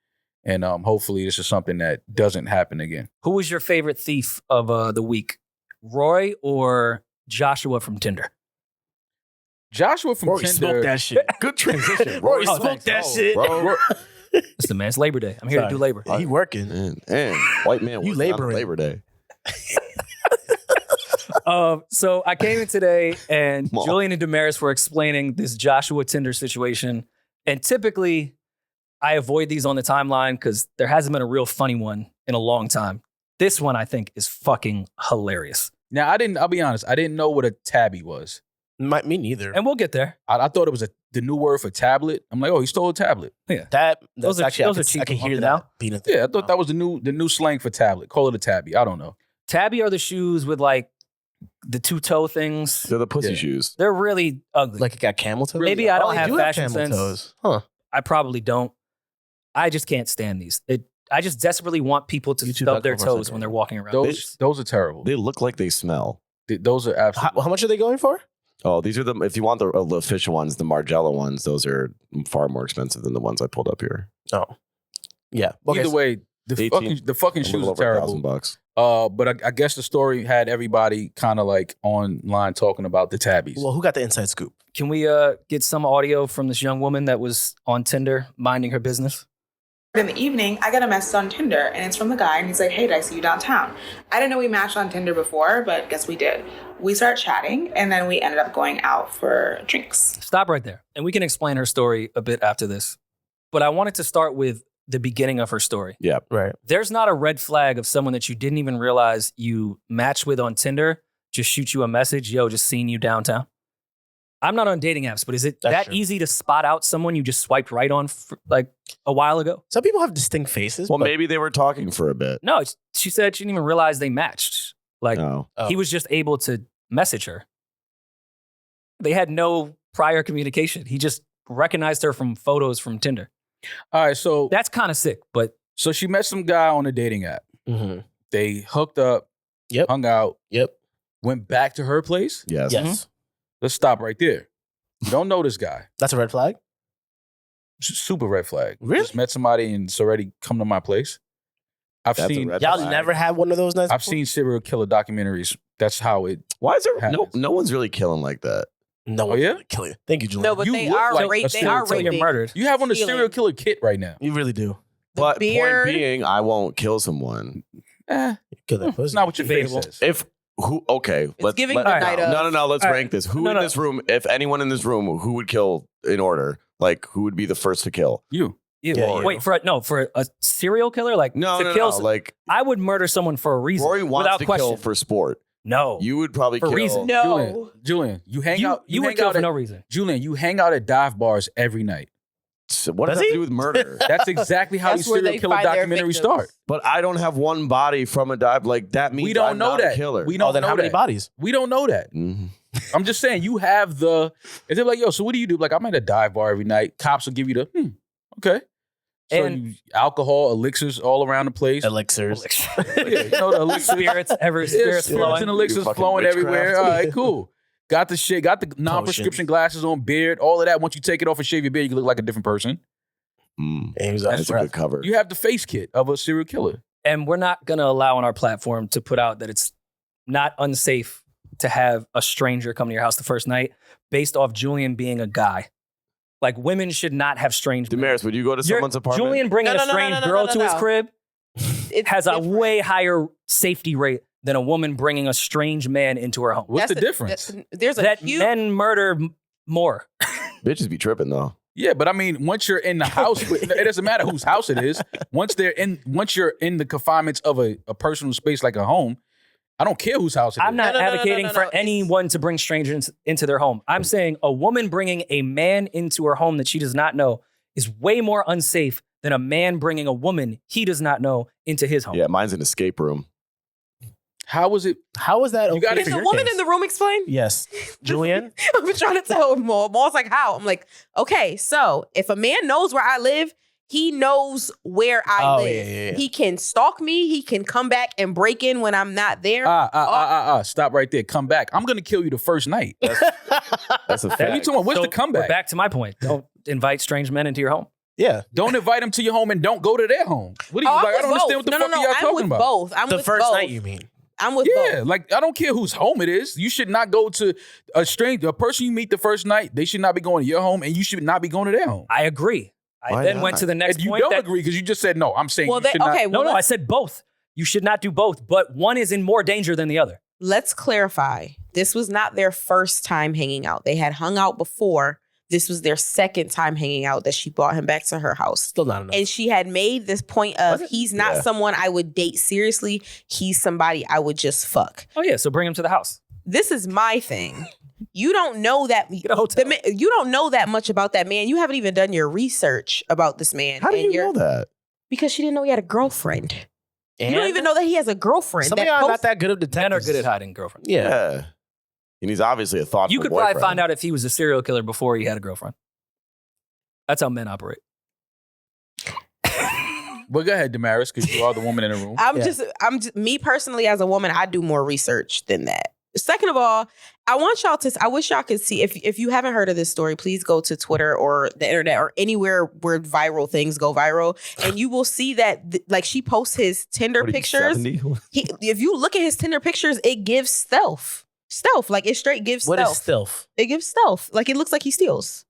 And hopefully this is something that doesn't happen again. Who was your favorite thief of the week? Roy or Joshua from Tinder? Joshua from Rory Tinder. smoked that shit. Good transition. Rory smoked that shit. Bro. Listen, man, it's Labor Day. I'm here to do labor. He working. And white man You working on laboring. Labor Day. So I came in today and Julian and Demaris were explaining this Joshua Tinder situation. And typically I avoid these on the timeline because there hasn't been a real funny one in a long time. This one I think is fucking hilarious. Now, I'll be honest, I didn't know what a tabby was. Me neither. And we'll get there. I thought it was the new word for tablet. I'm like, oh, he stole a tablet. Yeah. Those are cheap. I can hear that being a thing. Yeah, I thought that was the new slang for tablet. Call it a tabby. I don't know. Tabby are the shoes with like the two-toe things. They're the pussy shoes. They're really ugly. Like it got camel toes? Maybe I don't they have do fashion camel sense. toes. Huh. I probably don't. I just can't stand these. I just desperately want people to stub their toes when they're walking around. Those are terrible. They look like they smell. Those are absolutely. How much are they going for? Oh, these are if you want the official ones, the Margiela ones, those are far more expensive than the ones I pulled up here. Oh. Yeah. Okay, Either way, the fucking shoes are terrible. $1,000. But I guess the story had everybody kind of like online talking about the tabbies. Well, who got the inside scoop? Can we get some audio from this young woman that was on Tinder minding her business? In the evening, I got a message on Tinder, and it's from the guy, and he's like, hey, did I see you downtown? I didn't know we matched on Tinder before, but guess we did. We started chatting, and then we ended up going out for drinks. Stop right there. And we can explain her story a bit after this. But I wanted to start with the beginning of her story. Yeah. Right. There's not a red flag of someone that you didn't even realize you matched with on Tinder, just shoot you a message, yo, just seeing you downtown. I'm not on dating apps, but is it that easy to spot out someone you just swiped right on like a while ago? Some people have distinct faces. Well, maybe they were talking for a bit. No, she said she didn't even realize they matched. Like Oh. he was just able to message her. They had no prior communication. He just recognized her from photos from Tinder. All right, so That's kind of sick, but so she met some guy on a dating app. Mm-hmm. They hooked up, Yep. hung out, Yep. went back to her place. Yes. Yes. Let's stop right there. You don't know this guy. That's a red flag? Super red flag. Really? Just met somebody and it's already come to my place. I've That's a seen red Y'all flag. never had one of those nights. I've before? seen serial killer documentaries. That's how it. Why is there happens. no one's really killing like that? No. Oh, yeah? Killing. Thank you, Julian. No, but You they look are like a rape. They serial are killer. raping. You're murdered. You have on a Stealing. serial killer kit right now. you really do. But beard. point being, I won't kill someone. Kill that It's pussy. not what your face Debatable. says. If who? Okay, It's giving the All right. night of. No. Let's All rank right. this. Who No, in no. this room? If anyone in this room, who would kill in order? Like, who would be the first to kill? You. You. Yeah, you. Wait, for a serial killer? Like, No, to no, kill no. Like, I would murder someone for a reason. Rory wants without to question. kill for sport. No. You would probably For kill. reason. No. Julian, you hang you, out. you would hang kill out for at, no reason. Julian, you hang out at dive bars every night. So what does Does that have he? to do with murder? That's exactly how That's these where serial they killer find their documentaries victims. start. But I don't have one body from a dive. Like that means We don't I'm know not a that. killer. We don't then know how many that. bodies? We don't know that. Mhm. I'm just saying you have the. Is it like, yo? So what do you do? Like, I'm at a dive bar every night. Cops will give you the. Okay. So And- you, alcohol, elixirs all around the place. Elixirs. Yeah, you know the elixirs. spirits, Yeah, spirits flowing. and elixirs fucking flowing witchcraft. everywhere. All right, cool. Got the shit. Got the non-prescription glasses on, beard, all of that. Once you take it off and shave your beard, you can look like a different person. Mm. And he was That's a good cover. You have the face kit of a serial killer. And we're not going to allow on our platform to put out that it's not unsafe to have a stranger come to your house the first night based off Julian being a guy. Like, women should not have strange men. Demaris, would you go to someone's apartment? Julian bringing No, a no, no, strange no, no, girl no, to his no. crib It's has a different. way higher safety rate than a woman bringing a strange man into her home. What's That's the difference? There's a That huge. men murder more. Bitches be tripping though. Yeah, but I mean, once you're in the house, it doesn't matter whose house it is. Once you're in the confinements of a personal space like a home, I don't care whose house it is. I'm not No, no, no, no, advocating no, no, for no. anyone to bring strangers into their home. I'm saying a woman bringing a man into her home that she does not know is way more unsafe than a man bringing a woman he does not know into his home. Yeah, mine's an escape room. How was it? How was that? You Okay gotta- Is for the your woman case? in the room explain? Yes, Julian. I've been trying to tell Maul. Maul's like, how? I'm like, okay, so if a man knows where I live, he knows where I Oh, live. yeah. He can stalk me. He can come back and break in when I'm not there. Stop right there. Come back. I'm gonna kill you the first night. That's a What are you fact. talking about? What's So the comeback? We're back to my point. Don't invite strange men into your home. Yeah, Don't invite them to your home and don't go to their home. What do you I'm like? I with don't understand both. what the no, fuck no, are y'all I'm talking with about. both. I'm the with first both. night you mean? I'm with Yeah, both. like I don't care whose home it is. You should not go to a person you meet the first night. They should not be going to your home, and you should not be going to their home. I agree. I Why then not? went to the next And you point. don't that- agree because you just said no. I'm saying Well, you they, should not. okay. Well, No, I said both. You should not do both, but one is in more danger than the other. let's clarify. This was not their first time hanging out. They had hung out before. This was their second time hanging out that she brought him back to her house. Still not enough. And she had made this point of Was it? he's not Yeah. someone I would date seriously. He's somebody I would just fuck. Oh yeah, so bring him to the house. This is my thing. You don't know that Get a hotel. you don't know that much about that man. You haven't even done your research about this man. How do And you know that? Because she didn't know he had a girlfriend. And You don't even know that he has a girlfriend. Some of that y'all are posts- not that good of detectives. Men are good at hiding girlfriends. Yeah. Yeah. And he's obviously a thoughtful You could boyfriend. probably find out if he was a serial killer before he had a girlfriend. That's how men operate. Well, go ahead, Demaris, because you are the woman in the room. I'm Yeah. just me personally as a woman, I do more research than that. Second of all, I wish y'all could see if you haven't heard of this story, please go to Twitter or the internet or anywhere where viral things go viral, and you will see that like she posts his Tinder What are you, pictures. 70? If you look at his Tinder pictures, it gives stealth. Like it straight gives What stealth. is stealth? It gives stealth. Like it looks like he stealth.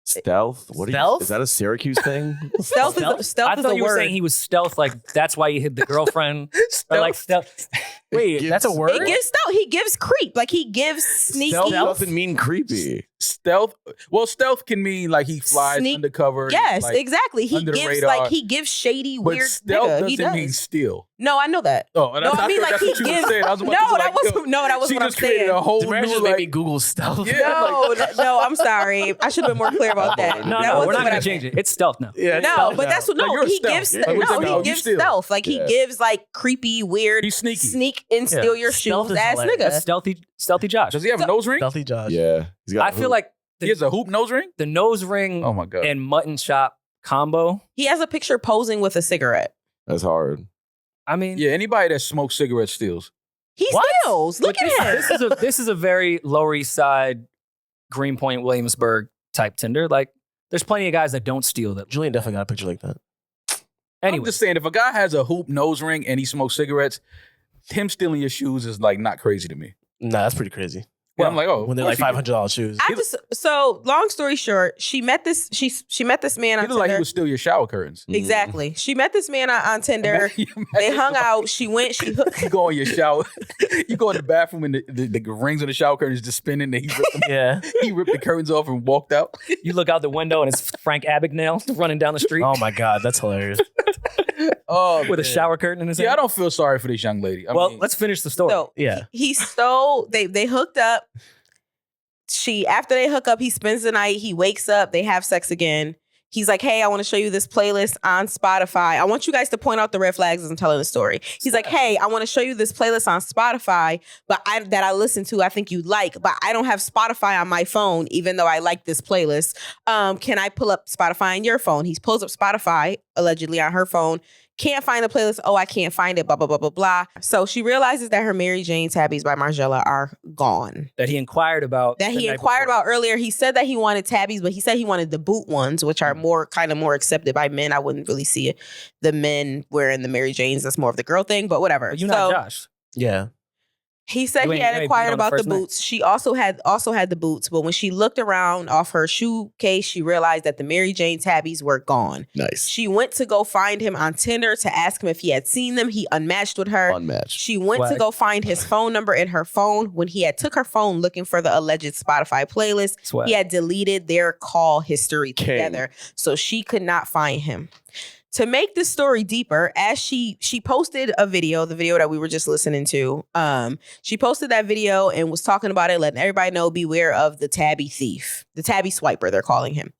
Stealth? What are you, Stealth? is that a Syracuse thing? Stealth I is thought a you were word. saying he was stealth, like that's why you hid the girlfriend. Or like stealth. Wait, gives- that's a word? It gives stealth. He gives creep. Like he gives sneaky. Stealth doesn't mean creepy. Stealth. Well, stealth can mean like he flies Sneak- undercover. Yes, like, exactly. He under the gives radar. he gives shady, But weird stealth nigga. He doesn't does. mean steal. No, I know that. Oh, No, I mean thought like that's he what you gives. were saying. I was No, about to be that like, was yo, no, that was she what I'm just created saying. a whole Demaris new just made me like. Google stealth. Yeah. No, I'm sorry. I should have been more clear about that. No, That no, wasn't we're not what going I to change meant. it. It's stealth now. Yeah, No, stealth but now. that's what. No, No, you're he stealth. gives. You're stealth. No, You he gives steal. stealth. Like Yeah. he gives like creepy, weird, He's sneaky. sneak and steal your Stealth shoes is ass hilarious. That's nigga. stealthy Josh. Does he have a nose ring? Stealthy Josh. Yeah. He's got I feel like He has a hoop nose ring. the nose ring Oh my god. and mutton chop combo. He has a picture posing with a cigarette. that's hard. I mean, Yeah, anybody that smokes cigarettes steals. He What? steals. Look but at him. this is a very Lower East Side, Greenpoint, Williamsburg type Tinder. Like, there's plenty of guys that don't steal that. Julian definitely got a picture like that. Anyway. I'm just saying, if a guy has a hoop nose ring and he smokes cigarettes, him stealing your shoes is like not crazy to me. Nah, that's pretty crazy. Well, I'm like, oh, When they're like $500 shoes. So long story short, she met this man on He looked like he Tinder. would steal your shower curtains. Exactly. She met this man on Tinder. They hung out. She hooked. You go in your shower. You go in the bathroom and the rings on the shower curtains just spinning. And he ripped them. Yeah. He ripped the curtains off and walked out. You look out the window and it's Frank Abagnale running down the street Oh my God, that's hilarious. Oh, with a shower curtain in his hand. I don't feel sorry for this young lady. I mean, Let's finish the story. So Yeah. he stole. They hooked up. After they hook up, he spends the night. He wakes up. They have sex again. He's like, hey, I want to show you this playlist on Spotify. I want you guys to point out the red flags as I'm telling the story. He's like, hey, I want to show you this playlist on Spotify, that I listen to, I think you'd like, but I don't have Spotify on my phone, even though I like this playlist. Can I pull up Spotify on your phone? He pulls up Spotify, allegedly on her phone. Can't find the playlist. Oh, I can't find it, blah, blah, blah, blah, blah. So she realizes that her Mary Jane tabbies by Margiela are gone. That he inquired about. Earlier. He said that he wanted tabbies, but he said he wanted the boot ones, which are more accepted by men. I wouldn't really see the men wearing the Mary Janes. That's more of the girl thing, but whatever. But you're not Josh. Yeah. He said he had inquired about the boots. She also had the boots, but when she looked around off her shoe case, she realized that the Mary Jane tabbies were gone. Nice. She went to go find him on Tinder to ask him if he had seen them. He unmatched with her. She went to go find his phone number in her phone. When he had took her phone looking for the alleged Spotify playlist, he had deleted their call history together, so she could not find him. To make this story deeper, as she posted a video, the video that we were just listening to, she posted that video and was talking about it, letting everybody know, beware of the tabby thief, the tabby swiper, they're calling him.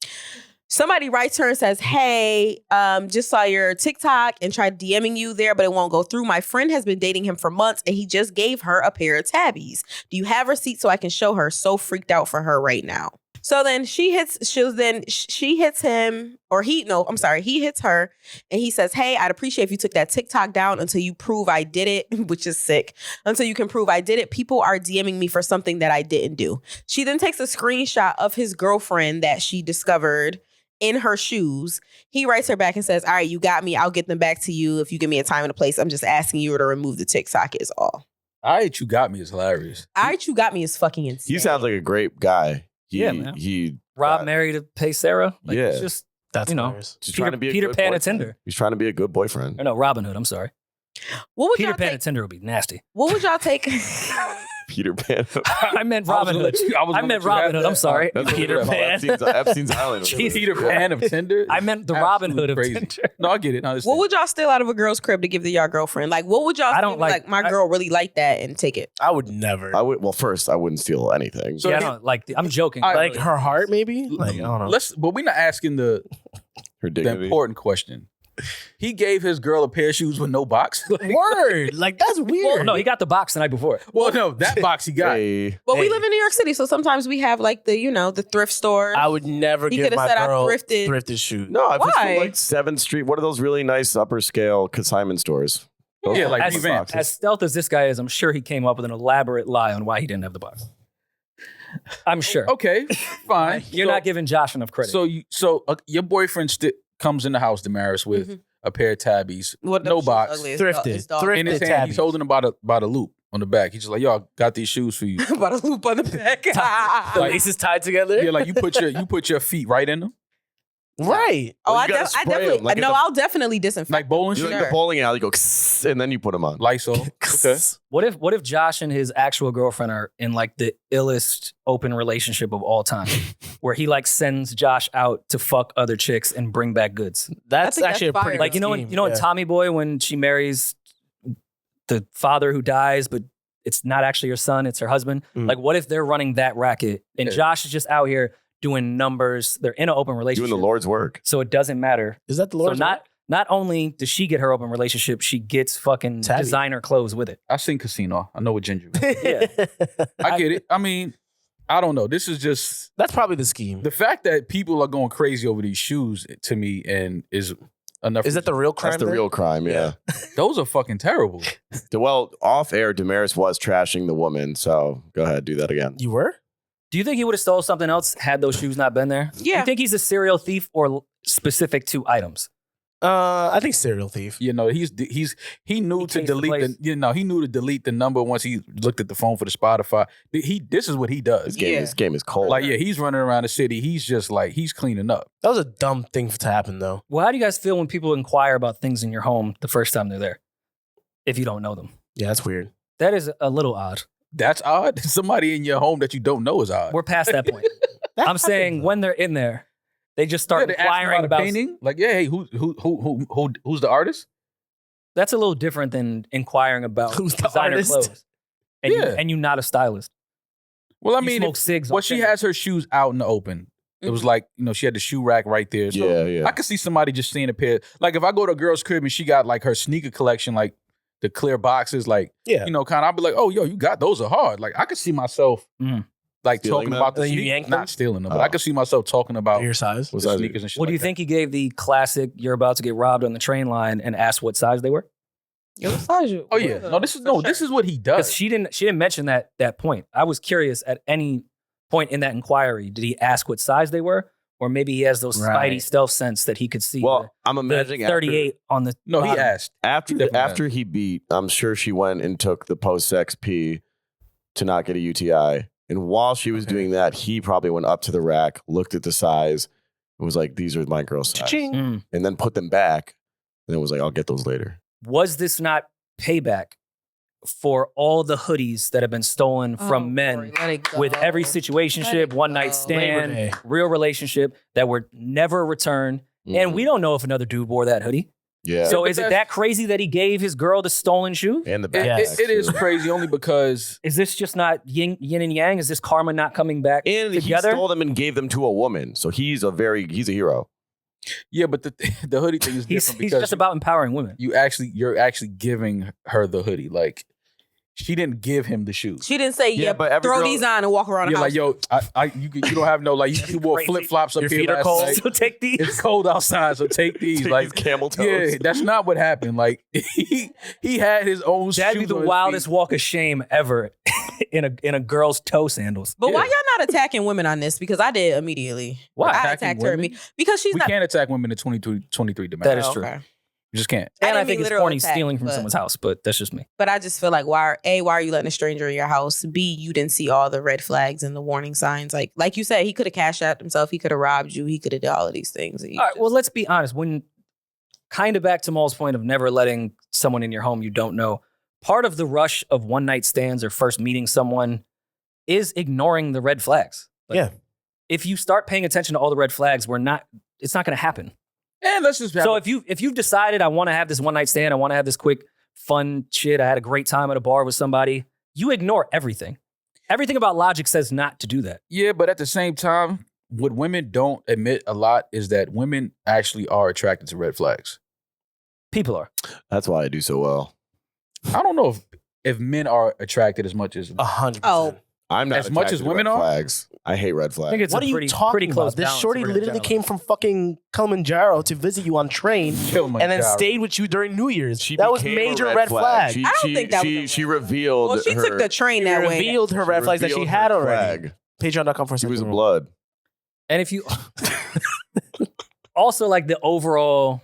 Somebody writes her and says, hey, just saw your TikTok and tried DMing you there, but it won't go through. My friend has been dating him for months and he just gave her a pair of tabbies. Do you have receipts so I can show her? So freaked out for her right now. So then he hits her and he says, hey, I'd appreciate if you took that TikTok down until you prove I did it, which is sick. Until you can prove I did it. People are DMing me for something that I didn't do. She then takes a screenshot of his girlfriend that she discovered in her shoes. He writes her back and says, all right, you got me. I'll get them back to you if you give me a time and a place. I'm just asking you to remove the TikTok is all. All right, you got me is hilarious. All right, you got me is fucking insane. He sounds like a great guy. Man. Rob married to pay Sarah. Like, yeah. It's just, that's just trying to be Peter Pan at Tinder. He's trying to be a good boyfriend. Or no, Robin Hood. I'm sorry. Peter Pan at Tinder would be nasty. What would y'all take? Peter Pan. I meant Robin Hood. I meant Robin Hood. I'm sorry. Peter Pan. Epstein's Island. Peter Pan of Tinder. I meant the Robin Hood of Tinder. No, I get it. What would y'all steal out of a girl's crib to give to y'all girlfriend? Like, what would y'all? I don't like my girl really like that and take it. I would never. Well, first I wouldn't steal anything. So yeah, I don't like. I'm joking. Like her heart, maybe. Like I don't know. But we're not asking the important question. He gave his girl a pair of shoes with no box. Word. Like, that's weird. Well, no, he got the box the night before. Well, no, that box he got. But we live in New York City, so sometimes we have like the thrift stores. I would never give my girl thrifted shoes. No, if it's from like 7th Street, what are those really nice upper scale consignment stores? Yeah, like as stealth as this guy is, I'm sure he came up with an elaborate lie on why he didn't have the box. I'm sure. Okay, fine. You're not giving Josh enough credit. So your boyfriend comes in the house, Demaris, with a pair of tabbies, no box, thrifted. In his hand, he's holding about a loop on the back. He's just like, yo, I got these shoes for you. About a loop on the back. The laces tied together. Yeah, like you put your feet right in them. Right. Oh, I definitely. I'll definitely disinfect. Like bowling shoes. shoes. Like the bowling alley, go and then you put them on. Lysol. Okay. What if Josh and his actual girlfriend are in like the illest open relationship of all time, where he like sends Josh out to fuck other chicks and bring back goods? That's actually a pretty like good in Tommy Boy when she marries the father who dies, but it's not actually her son, it's her husband. Like, what if they're running that racket and Josh is just out here doing numbers? They're in an open relationship, doing the Lord's work, so it doesn't matter. Is that the Lord's work? Not only does she get her open relationship, she gets fucking designer clothes with it. I've seen Casino. I know what Ginger is. Yeah, I get it. I mean, I don't know. This is just that's probably the scheme. The fact that people are going crazy over these shoes to me and is enough. Is that the real crime? That's the real crime. Yeah. Those are fucking terrible. Well, off air, Demaris was trashing the woman. So go ahead, do that again. You were? Do you think he would have stole something else had those shoes not been there? Yeah. You think he's a serial thief or specific to items? I think serial thief. You know, he knew to delete he knew to delete the number once he looked at the phone for the Spotify. This is what he does. This game is cold. Like, he's running around the city. He's just like, he's cleaning up. That was a dumb thing to happen, though. Well, how do you guys feel when people inquire about things in your home the first time they're there, if you don't know them? Yeah, that's weird. That is a little odd. That's odd. Somebody in your home that you don't know is odd. We're past that point. I'm saying when they're in there, they just start they ask inquiring about painting. Like, yeah, hey, who's the artist? That's a little different than inquiring about Who's the designer artist? clothes. And you're not a stylist. Well, I You mean, smoke cigs. well, she has her shoes out in the open. It was like, she had the shoe rack right there. So Yeah. I could see somebody just seeing a pair. Like, if I go to a girl's crib and she got like her sneaker collection, like the clear boxes, like, kind of, I'll be like, oh, yo, you got those are hard. Like, I could see myself like Stealing talking them? about the Then you sneakers. yank them? Not stealing them, but I could see myself talking about Your size? the sneakers and shit. What do you think he gave the classic, you're about to get robbed on the train line and asked what size they were? Oh yeah, this is what he Because does. she didn't mention that point. I was curious at any point in that inquiry, did he ask what size they were? Or maybe he has those spidey stealth sense that he could see. Well, I'm the imagining 38 on the No, he bottom. asked. after he beat, I'm sure she went and took the post-sex pee to not get a UTI. And while she was doing that, he probably went up to the rack, looked at the size, and was like, these are my girl's size. Cha-ching. And then put them back, and then was like, I'll get those later. Was this not payback for all the hoodies that have been stolen from men with every situationship, one night Labor stand, Day. real relationship that were never returned? And we don't know if another dude wore that hoodie. Yeah. So but is it that's- that crazy that he gave his girl the stolen shoe? And the It, back. it is crazy only because Is this just not yin and yang? Is this karma not coming back And he together? stole them and gave them to a woman. So he's a hero. but the hoodie thing is He's different because just about empowering women. you're actually giving her the hoodie. Like, she didn't give him the shoes. She didn't say, Yeah, but every throw girl- these on and walk around the You're house. like, yo, you don't have no, like, you wore Crazy. flip flops up Your here feet are last cold. night. So take these. It's cold outside, so take these. Take like these camel toes. Yeah, that's not what happened. Like, he had his own. That'd be shoes the on his wildest feet. walk of shame ever in a girl's toe sandals. But why y'all not attacking women on this? Because I did immediately. Why? I Attacking attacked her women? because she's We not. can't attack women in 23 Demaris. That is Oh, true. okay. You just can't. I And I, didn't think mean it's literal corny attack, stealing from but- someone's house, but that's just me. But I just feel like why are you letting a stranger in your house? B, you didn't see all the red flags and the warning signs. Like you said, he could have cashed out himself. He could have robbed you. He could have done all of these things. All right, well, let's be honest. When kind of back to Maul's point of never letting someone in your home you don't know, part of the rush of one night stands or first meeting someone is ignoring the red flags. Like, Yeah. If you start paying attention to all the red flags, it's not going to happen. And let's just So if you've decided I want to have this one night stand, I want to have this quick fun shit, I had a great time at a bar with somebody, you ignore everything. Everything about logic says not to do that. yeah, but at the same time, what women don't admit a lot is that women actually are attracted to red flags. People are. That's why I do so well. I don't know if men are attracted as much as 100%. Oh. I'm not As much attracted as to women red are? flags. I hate red I flags. think it's What a are pretty, you talking pretty close about? This balance shorty if we're gonna literally generalize. came from fucking Kilimanjaro to visit you on train and then stayed with you during New Year's. That was became a major red flag. She, I don't she, think that she, was a she red revealed Well, she her, took the train She that way. revealed her red flags that she revealed had her already. flag. Patreon.com for She was second blood. And if you also like the overall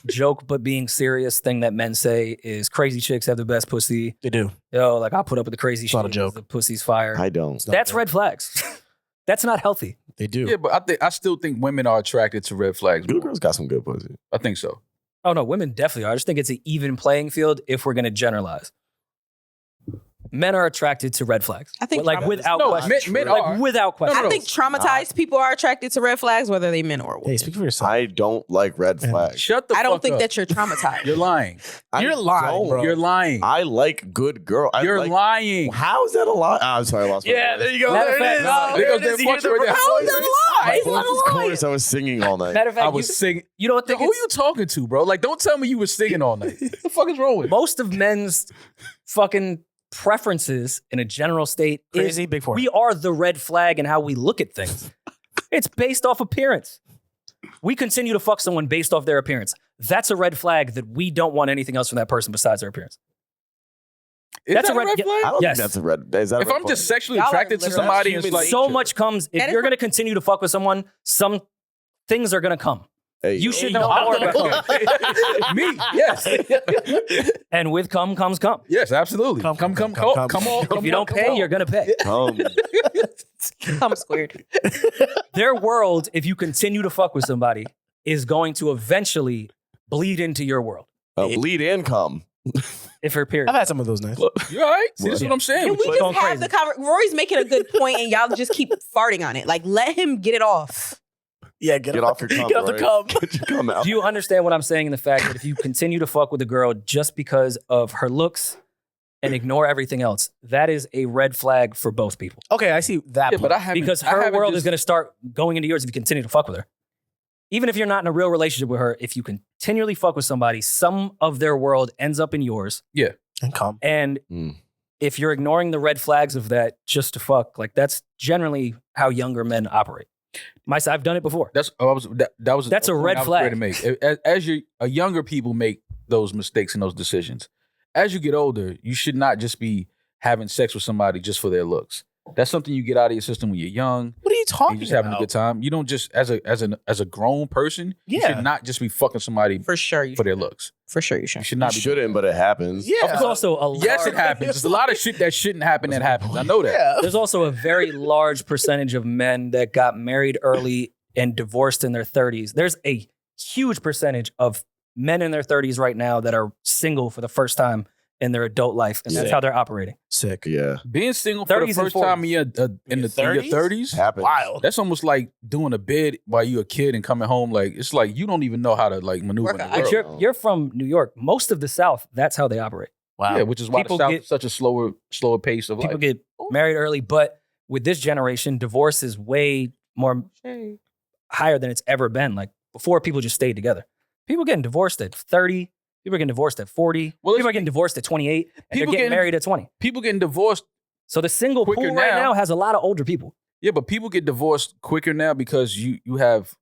joke but being serious thing that men say is crazy chicks have the best pussy. They do. Yo, like I'll put up with the crazy It's shit. not a joke. The pussy's fire. I don't. That's red flags. That's not healthy. They do. Yeah, but I still think women are attracted to red flags. Good girls got some good pussy. I think so. Oh no, women definitely are. I just think it's an even playing field if we're going to generalize. Men are attracted to red flags. I think like trauma- without No, question. men like are. without question. No. I think traumatized people are attracted to red flags, whether they men or women. Hey, speak for yourself. I don't like red Yeah. flags. Shut the fuck I don't think up. that you're traumatized. You're lying. You're I lying, don't. bro. You're lying. I like good girl. I You're like, lying. How is that a lie? I'm sorry, I lost my voice. you go. Matter of There it fact, is. no, There there it goes is. that You hear the voice right there. How is that a lie? My It's voice not is a lie. coarse. I was singing all night. Matter of fact, I was singing. you don't think Who you talking to, bro? Like, don't tell me you were singing all night. What the fuck is wrong with you? most of men's fucking preferences in a general state Crazy is big four. we are the red flag in how we look at things. It's based off appearance. We continue to fuck someone based off their appearance. That's a red flag that we don't want anything else from that person besides their appearance. Is That's that a red- flag? I don't Yes. think that's a red. Is that a If red I'm flag? just sexually Y'all are attracted to literally- somebody, That's it's like So much comes, if That is you're not- going to continue to fuck with someone, some things are going to come. Hey, You should know more about cum. Me, yes. And with cum comes cum. Yes, absolutely. Come on. If you don't pay, you're gonna pay. Come squared. Their world, if you continue to fuck with somebody, is going to eventually bleed into your world. Bleed and come. If her period. I've had some of those nights. You all right? See, this is what I'm saying. Can we just have the conversation? Rory's making a good point, and y'all just keep farting on it. Like, let him get it off. Yeah, Get off your cum. Get off the cum. Get your cum out. Do you understand what I'm saying in the fact that if you continue to fuck with a girl just because of her looks and ignore everything else, that is a red flag for both people. Okay, I see that. Yeah, but I haven't. Because her world is going to start going into yours if you continue to fuck with her. Even if you're not in a real relationship with her, if you continually fuck with somebody, some of their world ends up in yours. Yeah. And cum. And if you're ignoring the red flags of that just to fuck, like that's generally how younger men operate. I've done it before. That's a red flag to make. As younger people make those mistakes and those decisions. As you get older, you should not just be having sex with somebody just for their looks. That's something you get out of your system when you're young. What are you talking just about? having a good time. You don't just as a grown person. You should not just be fucking somebody for sure for their looks. For sure, you should. You should not. You shouldn't, but it happens. Yeah, there's also a yes, it happens. There's a lot of shit that shouldn't happen that happens. I know that. Yeah. There's also a very large percentage of men that got married early and divorced in their 30s. There's a huge percentage of men in their 30s right now that are single for the first time in their adult life, and that's how they're operating. Sick. Yeah. Being single for the first time in your 30s, happens. Wild. That's almost like doing a bid while you're a kid and coming home. Like it's like you don't even know how to like maneuver in the world. But you're from New York. Most of the South, that's how they operate. Wow. Yeah, which is why the South is such a slower pace of life. People get married early, but with this generation, divorce is way more higher than it's ever been. Like before, people just stayed together. People getting divorced at 30. People are getting divorced at 40. People are getting divorced at 28. And they're getting married at 20. People getting divorced. So the single pool right now has a lot of older people. Yeah, but people get divorced quicker now because you have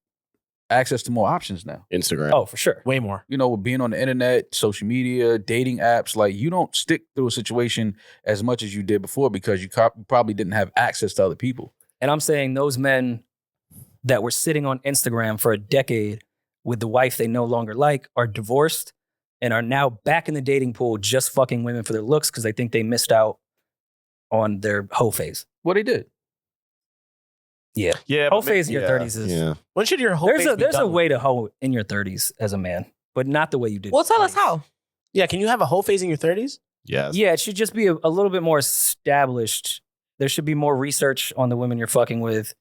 access to more options now. Instagram. Oh, for sure. Way more. You know, with being on the internet, social media, dating apps, like you don't stick through a situation as much as you did before because you probably didn't have access to other people. And I'm saying those men that were sitting on Instagram for a decade with the wife they no longer like are divorced and are now back in the dating pool just fucking women for their looks because they think they missed out on their hoe phase. Well, they did. Yeah. Yeah. Hoe phase in your 30s is... Yeah. When should your hoe phase be There's a done way to hoe in your 30s as a man, but not the way you did. Well, tell us how. Yeah, can you have a hoe phase in your 30s? Yes. Yeah, it should just be a little bit more established. There should be more research on the women you're fucking with.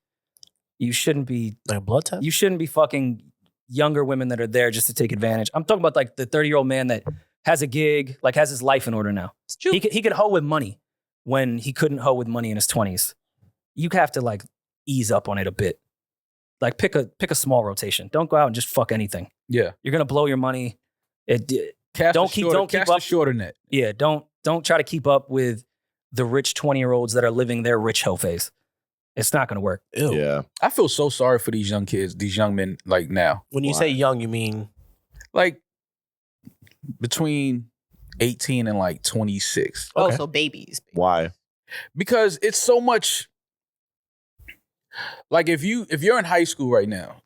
You shouldn't be... Like a blood test? You shouldn't be fucking younger women that are there just to take advantage. I'm talking about like the 30-year-old man that has a gig, like has his life in order now. It's true. He could hoe with money when he couldn't hoe with money in his 20s. You have to like ease up on it a bit. Like pick a small rotation. Don't go out and just fuck anything. Yeah. You're gonna blow your money. Don't keep up shorter net. Yeah, don't try to keep up with the rich 20-year-olds that are living their rich hoe phase. It's not gonna work. Ew. Yeah. I feel so sorry for these young kids, these young men like now. When you say young, you mean like between 18 and like 26. Oh, Okay. so babies. Why? Because it's so much. Like if you're in high school right now,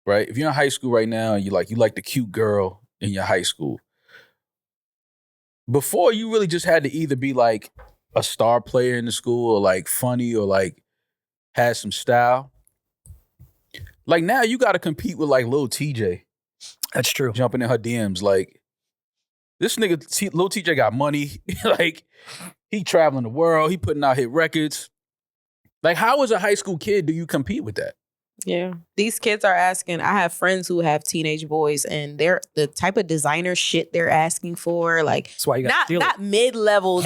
right? If you're in high school right now and you like the cute girl in your high school. Before you really just had to either be like a star player in the school or like funny or like had some style. Like now you got to compete with like Lil TJ. That's true. Jumping in her DMs like this nigga Lil TJ got money. Like he traveling the world, he putting out hit records. Like how as a high school kid do you compete with that? Yeah. These kids are asking, I have friends who have teenage boys and they're the type of designer shit they're asking for. Like That's why you got not mid-level,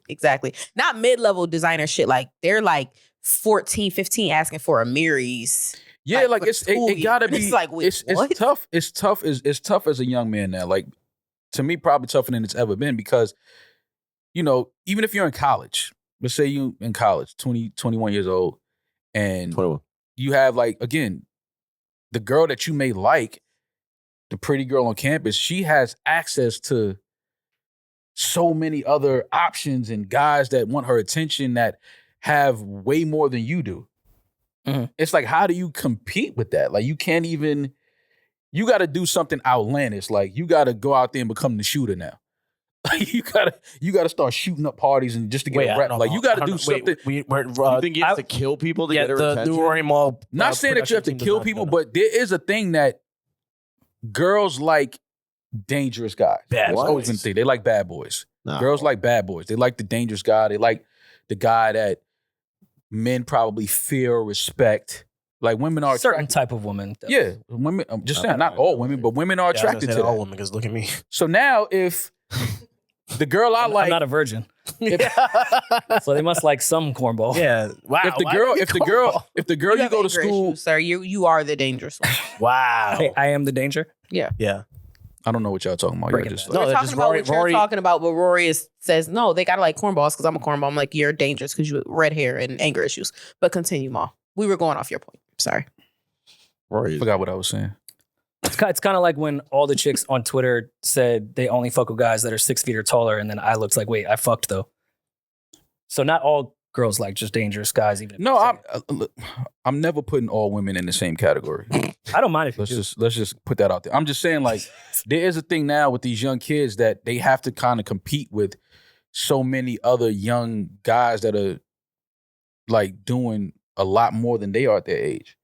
exactly. Not mid-level designer shit. Like they're like 14, 15 asking for a Mary's. Yeah, like it gotta be. It's like, wait, what? It's tough. It's tough as a young man now. Like to me, probably tougher than it's ever been because, you know, even if you're in college, let's say you in college, 20, 21 years old, and 21. You have like, again, the girl that you may like, the pretty girl on campus, she has access to so many other options and guys that want her attention that have way more than you do. Mm-hmm. It's like, how do you compete with that? Like you can't even you got to do something outlandish. Like you got to go out there and become the shooter now. Like you gotta start shooting up parties and just to get a rep. Like you got to do something. You think you have to kill people to get a retention? NewRoryNMal. Not saying that you have to kill people, but there is a thing that girls like dangerous guys. Bad It's always been a thing. They like bad boys. No. Girls like bad boys. They like the dangerous guy. They like the guy that men probably fear or respect. Like women are certain attracted. type of woman. Though. Yeah, women. I'm just saying, not all women, but women are attracted to all that. women. Because look at me. So now, if the girl I like, I'm not a virgin, so they must like some cornball. Yeah. Wow. if the girl you go to school, issues, sir, you are the dangerous one. Wow. Hey, I am the danger. Yeah. I don't know what y'all talking about. Breaking Y'all just Bad. No, We're they're talking just about Rory. what you're talking about, but Rory says no. They gotta like cornballs because I'm a cornball. I'm like, you're dangerous because you have red hair and anger issues. But continue, Ma. We were going off your point. Sorry. Rory. forgot what I was saying. It's kind of like when all the chicks on Twitter said they only fuck with guys that are 6 feet or taller, and then I looked like, wait, I fucked though. So not all girls like just dangerous guys. Even if No, I'm never putting all women in the same category. I don't mind if you Let's just put that out there. I'm just saying, like, there is a thing now with these young kids that they have to kind of compete with so many other young guys that are like doing a lot more than they are at their age.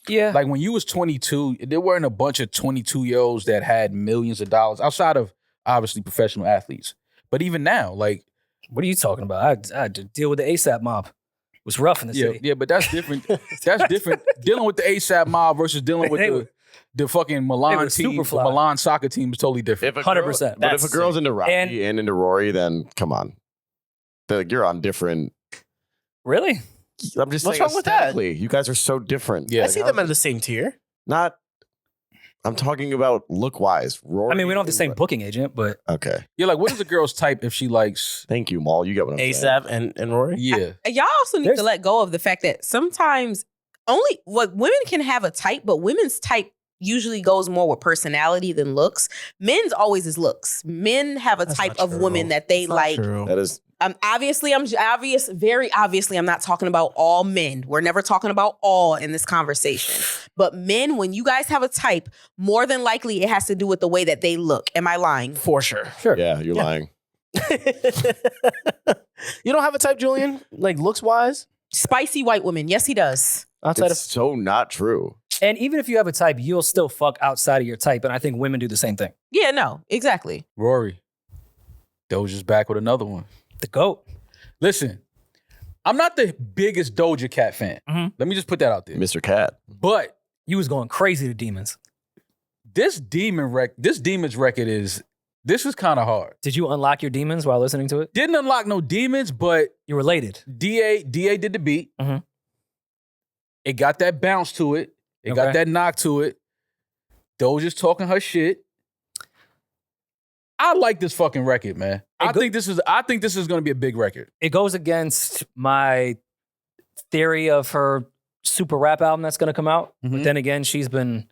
Yeah. Like when you was 22, there weren't a bunch of 22-year-olds that had millions of dollars outside of obviously professional athletes. But even now, like, what are you talking about? I had to deal with the ASAP mob. It was rough in the city. Yeah, but that's different. That's different. Dealing with the ASAP mob versus dealing with the fucking Milan team, the Milan soccer team is totally different. 100%. But if a girl's into Rocky and into Rory, then come on. Like, you're on different. Really? I'm just What's saying wrong with that? aesthetically, you guys are so different. Yeah. I see them in the same tier. Not. I'm talking about look wise. Rory. I mean, we don't have the same booking agent, but Okay. You're like, what is a girl's type if she likes? Thank you, Mal. You get what I'm saying. ASAP and Rory. Yeah. Y'all also need to let go of the fact that sometimes women can have a type, but women's type usually goes more with personality than looks. Men's always is looks. Men have a type of woman that they like. That is. Very obviously, I'm not talking about all men. We're never talking about all in this conversation. But men, when you guys have a type, more than likely it has to do with the way that they look. Am I lying? For sure. Yeah, you're lying. You don't have a type, Julian? Like looks wise? Spicy white women. Yes, he does. Outside It's so not true. and even if you have a type, you'll still fuck outside of your type. And I think women do the same thing. Yeah, no, exactly. Rory. Doja's back with another one. The GOAT. Listen, I'm not the biggest Doja Cat fan. Mhm. Let me just put that out there. Mr. Cat. But You was going crazy to demons. this Demons record is kind of hard. Did you unlock your demons while listening to it? Didn't unlock no demons, but You related. DA did the beat. Mhm. It got that bounce to it. It Okay. got that knock to it. Doja's talking her shit. I like this fucking record, man. I think this is going to be a big record. It goes against my theory of her super rap album that's going to come out. But then again, she's been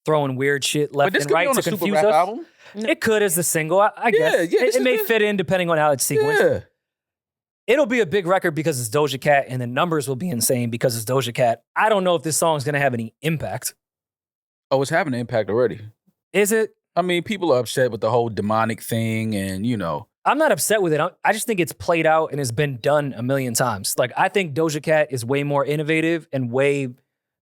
throwing weird shit left But this and could right be on to a super confuse rap us. album. It could as the single, I guess. Yeah, It may fit in depending on how it's sequenced. Yeah. It'll be a big record because it's Doja Cat, and the numbers will be insane because it's Doja Cat. I don't know if this song's going to have any impact. Oh, it's having an impact already. Is it? I mean, people are upset with the whole demonic thing and, you know. I'm not upset with it. I just think it's played out and has been done a million times. Like, I think Doja Cat is way more innovative and way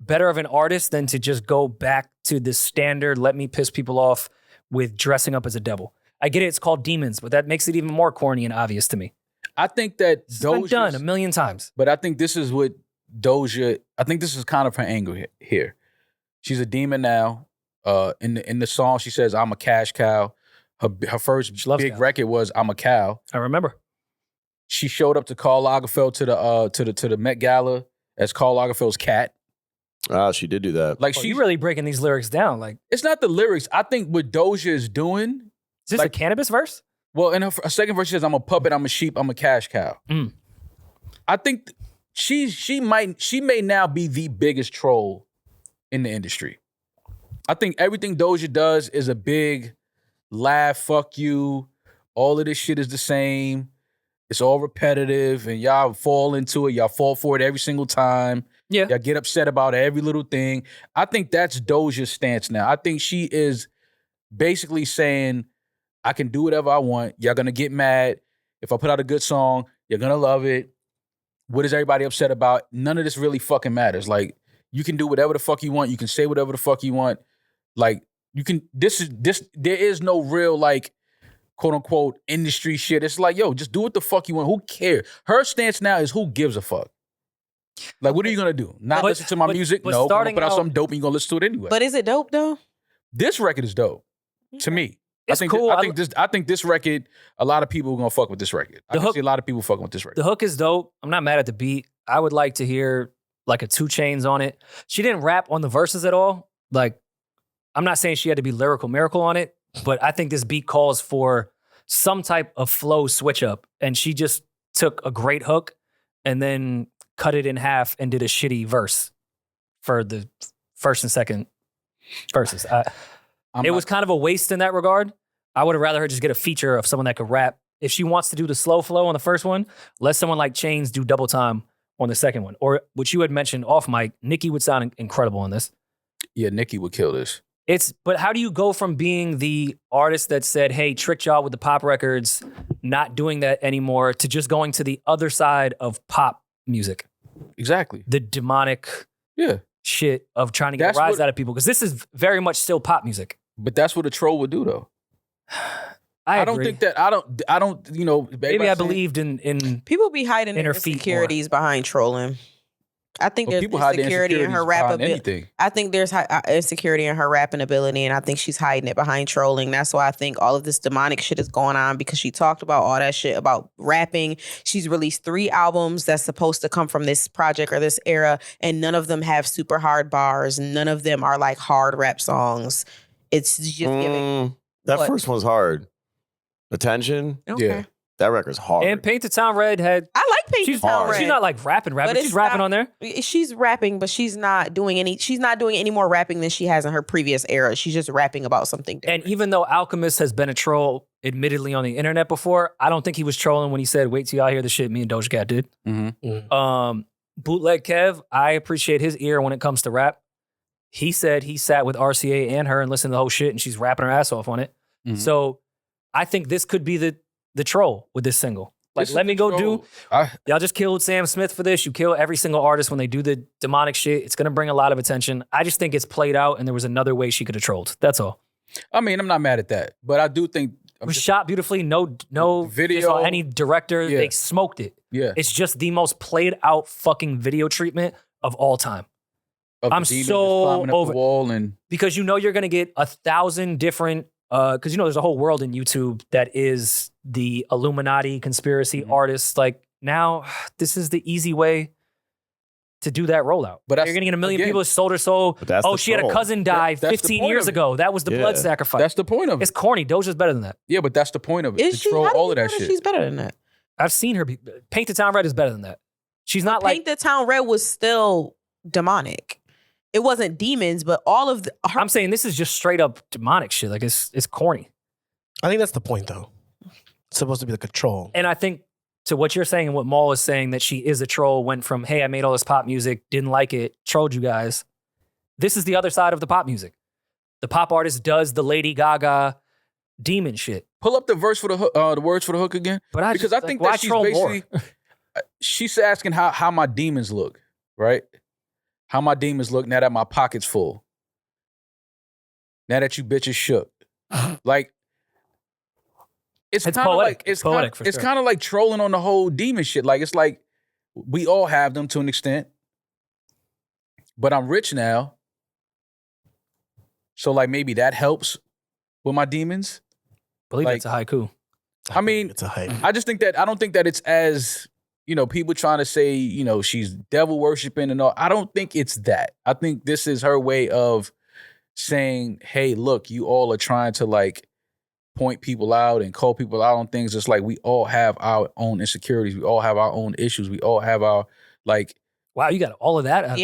better of an artist than to just go back to the standard, let me piss people off with dressing up as a devil. I get it, it's called Demons, but that makes it even more corny and obvious to me. I think that It's been done a million times. But I think this is what Doja, I think this is kind of her angle here. She's a demon now. In the song, she says, I'm a cash cow. Her first big record was I'm a cow. I remember. She showed up to Karl Lagerfeld to the Met Gala as Karl Lagerfeld's cat. Ah, she did do that. Like She's really breaking these lyrics down. Like, it's not the lyrics. I think what Doja is doing. Is this a cannabis verse? Well, in her second verse, she says, I'm a puppet, I'm a sheep, I'm a cash cow. Mm. I think she may now be the biggest troll in the industry. I think everything Doja does is a big laugh, fuck you. All of this shit is the same. It's all repetitive, and y'all fall into it. Y'all fall for it every single time. Yeah. Y'all get upset about every little thing. I think that's Doja's stance now. I think she is basically saying, I can do whatever I want. Y'all gonna get mad. If I put out a good song, you're gonna love it. What is everybody upset about? None of this really fucking matters. Like, you can do whatever the fuck you want. You can say whatever the fuck you want. Like, you can, there is no real, like, quote unquote industry shit. It's like, yo, just do what the fuck you want. Who cares? Her stance now is who gives a fuck? Like, what are you gonna do? Not listen to my music? No, I'm gonna put out something dope and you're gonna listen to it anyway. But is it dope though? This record is dope to me. It's cool. I think this record, a lot of people are gonna fuck with this record. I can see a lot of people fucking with this record. The hook is dope. I'm not mad at the beat. I would like to hear like a 2 Chainz on it. She didn't rap on the verses at all. Like, I'm not saying she had to be lyrical miracle on it, but I think this beat calls for some type of flow switch up. And she just took a great hook and then cut it in half and did a shitty verse for the first and second verses. It was kind of a waste in that regard. I would have rather her just get a feature of someone that could rap. If she wants to do the slow flow on the first one, let someone like Chainz do double time on the second one. Or what you had mentioned off mic, Nicki would sound incredible on this. Yeah, Nicki would kill this. But how do you go from being the artist that said, hey, tricked y'all with the pop records, not doing that anymore, to just going to the other side of pop music? Exactly. The demonic shit of trying to get a rise out of people. Because this is very much still pop music. But that's what a troll would do, though. I don't think that, I don't, you know. Maybe I believed in people be hiding in their insecurities behind trolling. I think there's insecurity in her rap ability. I think there's insecurity in her rapping ability, and I think she's hiding it behind trolling. That's why I think all of this demonic shit is going on, because she talked about all that shit about rapping. She's released 3 albums that's supposed to come from this project or this era, and none of them have super hard bars. None of them are like hard rap songs. It's just giving. That first one's hard. Attention. Okay. Yeah. That record's hard. And Paint the Town Red had. I like Paint the Town Red. She's not like rapping, but she's rapping on there. She's rapping, but she's not doing any more rapping than she has in her previous era. She's just rapping about something different. And even though Alchemist has been a troll, admittedly, on the internet before, I don't think he was trolling when he said, wait till y'all hear the shit me and Doja Cat did. Mm-hmm. Bootleg Kev, I appreciate his ear when it comes to rap. He said he sat with RCA and her and listened to the whole shit, and she's rapping her ass off on it. Mm-hmm. So I think this could be the troll with this single. Like, let me go do. Y'all just killed Sam Smith for this. You kill every single artist when they do the demonic shit. It's gonna bring a lot of attention. I just think it's played out, and there was another way she could have trolled. That's all. I mean, I'm not mad at that, but I do think it was shot beautifully. No video. Any director, they smoked it. Yeah, it's just the most played out fucking video treatment of all time. I'm so over the wall, and because you know you're gonna get 1,000 different. Because you know there's a whole world in YouTube that is the Illuminati conspiracy artists. Like, now, this is the easy way to do that rollout. But you're gonna get a million people who sold her soul. Oh, she had a cousin die 15 years ago. That was the blood sacrifice. That's the point of it. It's corny. Doja's better than that. Yeah, but that's the point of it. Is she? Troll How do all you of that know shit. She's better than that. I've seen her. Paint the Town Red is better than that. She's not like Paint the Town Red was still demonic. It wasn't demons, but all of the. I'm saying this is just straight up demonic shit. Like, it's corny. I think that's the point, though. It's supposed to be the control. And I think to what you're saying and what Maul is saying, that she is a troll, went from, hey, I made all this pop music, didn't like it, trolled you guys. This is the other side of the pop music. The pop artist does the Lady Gaga demon shit. Pull up the verse for the words for the hook again. But I think that she's basically she's asking how my demons look, right? How my demons look now that my pocket's full. Now that you bitches shook. Like, it's kind of like it's kind of like trolling on the whole demon shit. Like, it's like we all have them to an extent, but I'm rich now, so like maybe that helps with my demons. I believe it's a haiku. I mean, it's a hype. I just think that I don't think that it's as, you know, people trying to say, you know, she's devil worshiping and all. I don't think it's that. I think this is her way of saying, hey, look, you all are trying to like point people out and call people out on things. It's like we all have our own insecurities. We all have our own issues. We all have our like. Wow, you got all of that.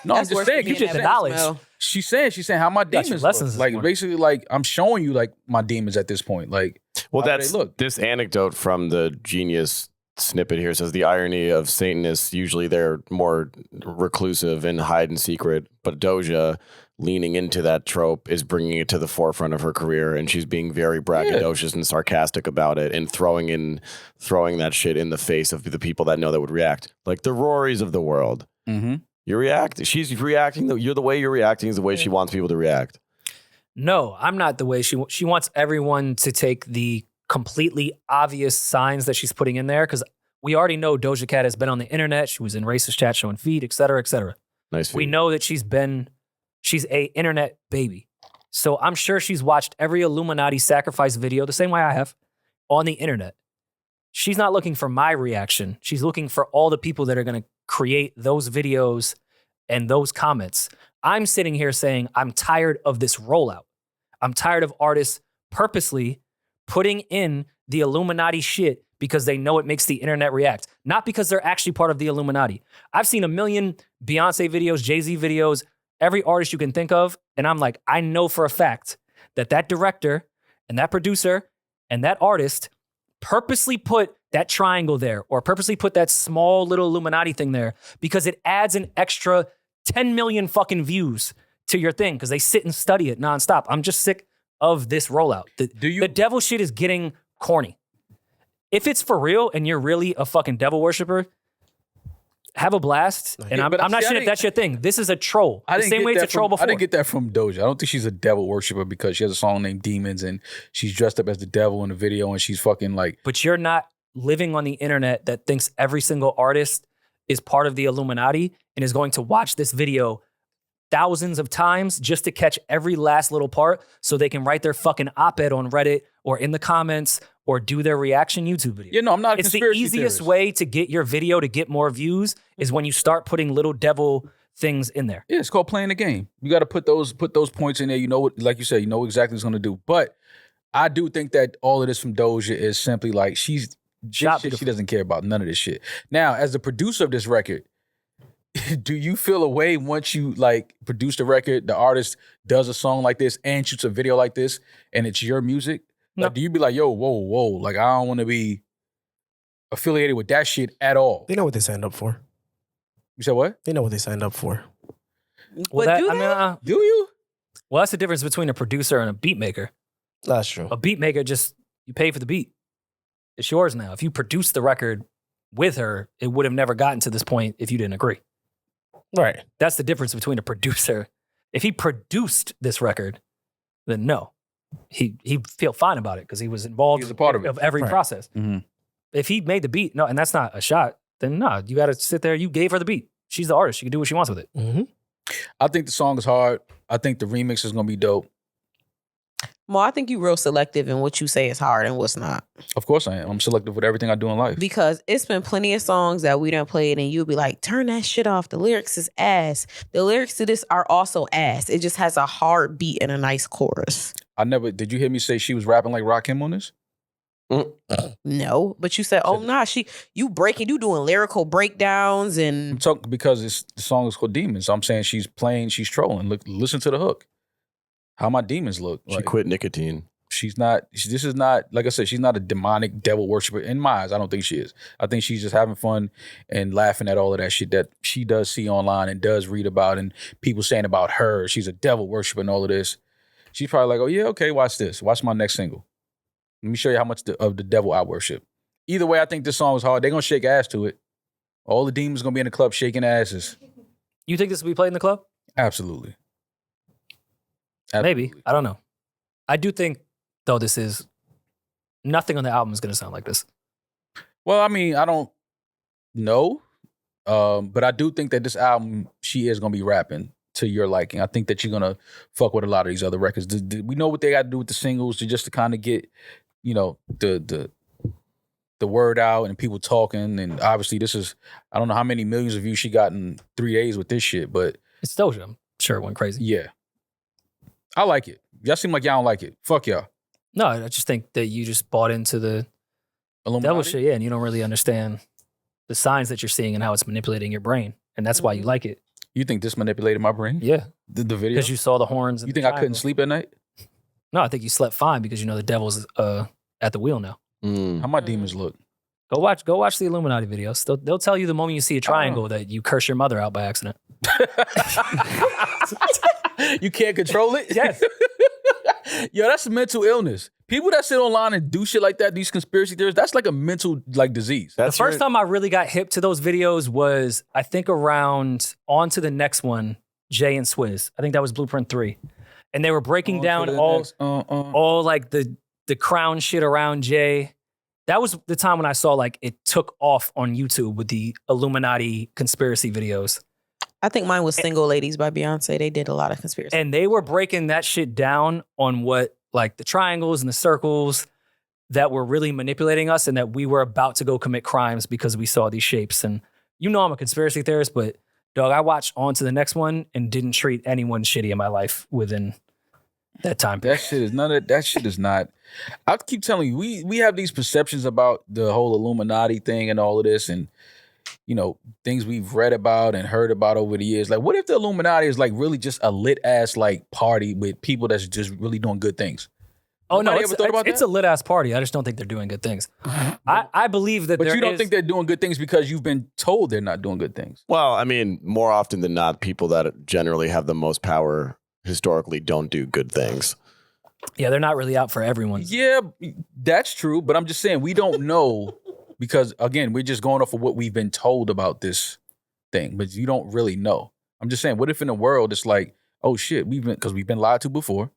No, I'm just saying. You get the knowledge. She's saying how my demons look. Like, basically, like, I'm showing you like my demons at this point. Like, well, that's look. This anecdote from the Genius snippet here. It says the irony of Satanists, usually they're more reclusive and hide in secret, but Doja leaning into that trope is bringing it to the forefront of her career, and she's being very braggadocious and sarcastic about it and throwing that shit in the face of the people that know that would react, like the Rorys of the world. Mm-hmm. She's reacting. The way you're reacting is the way she wants people to react. No, I'm not the way she wants everyone to take the completely obvious signs that she's putting in there, because we already know Doja Cat has been on the internet. She was in racist chat showing feed, et cetera, et cetera. Nice. We know that she's a internet baby. So I'm sure she's watched every Illuminati sacrifice video the same way I have on the internet. She's not looking for my reaction. She's looking for all the people that are going to create those videos and those comments. I'm sitting here saying I'm tired of this rollout. I'm tired of artists purposely putting in the Illuminati shit because they know it makes the internet react, not because they're actually part of the Illuminati. I've seen a million Beyonce videos, Jay-Z videos, every artist you can think of, and I'm like, I know for a fact that director and that producer and that artist purposely put that triangle there or purposely put that small little Illuminati thing there because it adds an extra 10 million fucking views to your thing because they sit and study it nonstop. I'm just sick of this rollout. The devil shit is getting corny. If it's for real and you're really a fucking devil worshiper, have a blast. And I'm not sure if that's your thing. This is a troll. The same way it's a troll before. I didn't get that from Doja. I don't think she's a devil worshiper because she has a song named Demons and she's dressed up as the devil in the video and she's fucking like... But you're not living on the internet that thinks every single artist is part of the Illuminati and is going to watch this video thousands of times just to catch every last little part so they can write their fucking op-ed on Reddit or in the comments or do their reaction YouTube video. Yeah, no, I'm not a conspiracy It's the easiest way to get your video to get more views is when you start putting little devil things in there. Yeah, it's called playing the game. You got to put those points in there. You know what, like you said, you know exactly what it's going to do. But I do think that all of this from Doja is simply like she doesn't care about none of this shit. Now, as the producer of this record, do you feel a way once you like produce the record, the artist does a song like this and shoots a video like this, and it's your music? No. Like, do you be like, yo, whoa, like I don't want to be affiliated with that shit at all? They know what they signed up for. You said what? They know what they signed up for. Well, do you? Well, that's the difference between a producer and a beat maker. That's true. A beat maker you pay for the beat. It's yours now. If you produce the record with her, it would have never gotten to this point if you didn't agree. Right. That's the difference between a producer. If he produced this record, then no. He'd feel fine about it because he was involved. He's a part of every process. Mm-hmm. If he made the beat, no, and that's not a shot, then no, you got to sit there. You gave her the beat. She's the artist. She can do what she wants with it. Mm-hmm. I think the song is hard. I think the remix is going to be dope. Mo, I think you real selective in what you say is hard and what's not. Of course I am. I'm selective with everything I do in life. Because it's been plenty of songs that we done played and you'll be like, turn that shit off. The lyrics is ass. The lyrics to this are also ass. It just has a hard beat and a nice chorus. Did you hear me say she was rapping like Rakim on this? No, but you said, oh nah, you doing lyrical breakdowns and... I'm talking because the song is called Demons. So I'm saying she's trolling. Listen to the hook. How my demons look. She quit nicotine. This is not, like I said, she's not a demonic devil worshiper. In my eyes, I don't think she is. I think she's just having fun and laughing at all of that shit that she does see online and does read about and people saying about her. She's a devil worshiper and all of this. She's probably like, oh yeah, okay, watch this. Watch my next single. Let me show you how much of the devil I worship. Either way, I think this song is hard. They're going to shake ass to it. All the demons going to be in the club shaking asses. You think this will be played in the club? Absolutely. Maybe. I don't know. I do think, though, nothing on the album is going to sound like this. Well, I mean, I don't know. But I do think that this album, she is going to be rapping to your liking. I think that you're going to fuck with a lot of these other records. We know what they got to do with the singles just to kind of get, the word out and people talking. And obviously I don't know how many millions of views she got in 3 days with this shit, but... It's Doja. I'm sure it went crazy. Yeah. I like it. Y'all seem like y'all don't like it. Fuck y'all. No, I just think that you just bought into the devil shit, yeah, and you don't really understand the signs that you're seeing and how it's manipulating your brain, and that's why you like it. You think this manipulated my brain? Yeah. The video? Because you saw the horns. You think I couldn't sleep at night? No, I think you slept fine because you know the devil's at the wheel now. How my demons look? Go watch the Illuminati videos. They'll tell you the moment you see a triangle that you curse your mother out by accident. You can't control it? Yes. Yo, that's a mental illness. People that sit online and do shit like that, these conspiracy theories, that's like a mental disease. The first time I really got hip to those videos was, I think, around On to the Next One, Jay and Swizz. I think that was Blueprint 3. And they were breaking down all like the crown shit around Jay. That was the time when I saw like it took off on YouTube with the Illuminati conspiracy videos. I think mine was Single Ladies by Beyonce. They did a lot of conspiracy. And they were breaking that shit down on what, like the triangles and the circles that were really manipulating us and that we were about to go commit crimes because we saw these shapes. And you know I'm a conspiracy theorist, but dog, I watched On to the Next One and didn't treat anyone shitty in my life within that time period. That shit is not. I keep telling you, we have these perceptions about the whole Illuminati thing and all of this, and you know, things we've read about and heard about over the years. Like, what if the Illuminati is like really just a lit ass like party with people that's just really doing good things? Oh no, it's a lit ass party. I just don't think they're doing good things. I believe that, but you don't think they're doing good things because you've been told they're not doing good things. Well, I mean, more often than not, people that generally have the most power historically don't do good things. Yeah, they're not really out for everyone. Yeah, that's true. But I'm just saying we don't know because, again, we're just going off of what we've been told about this thing. But you don't really know. I'm just saying, what if in the world it's like, oh shit, we've been lied to before.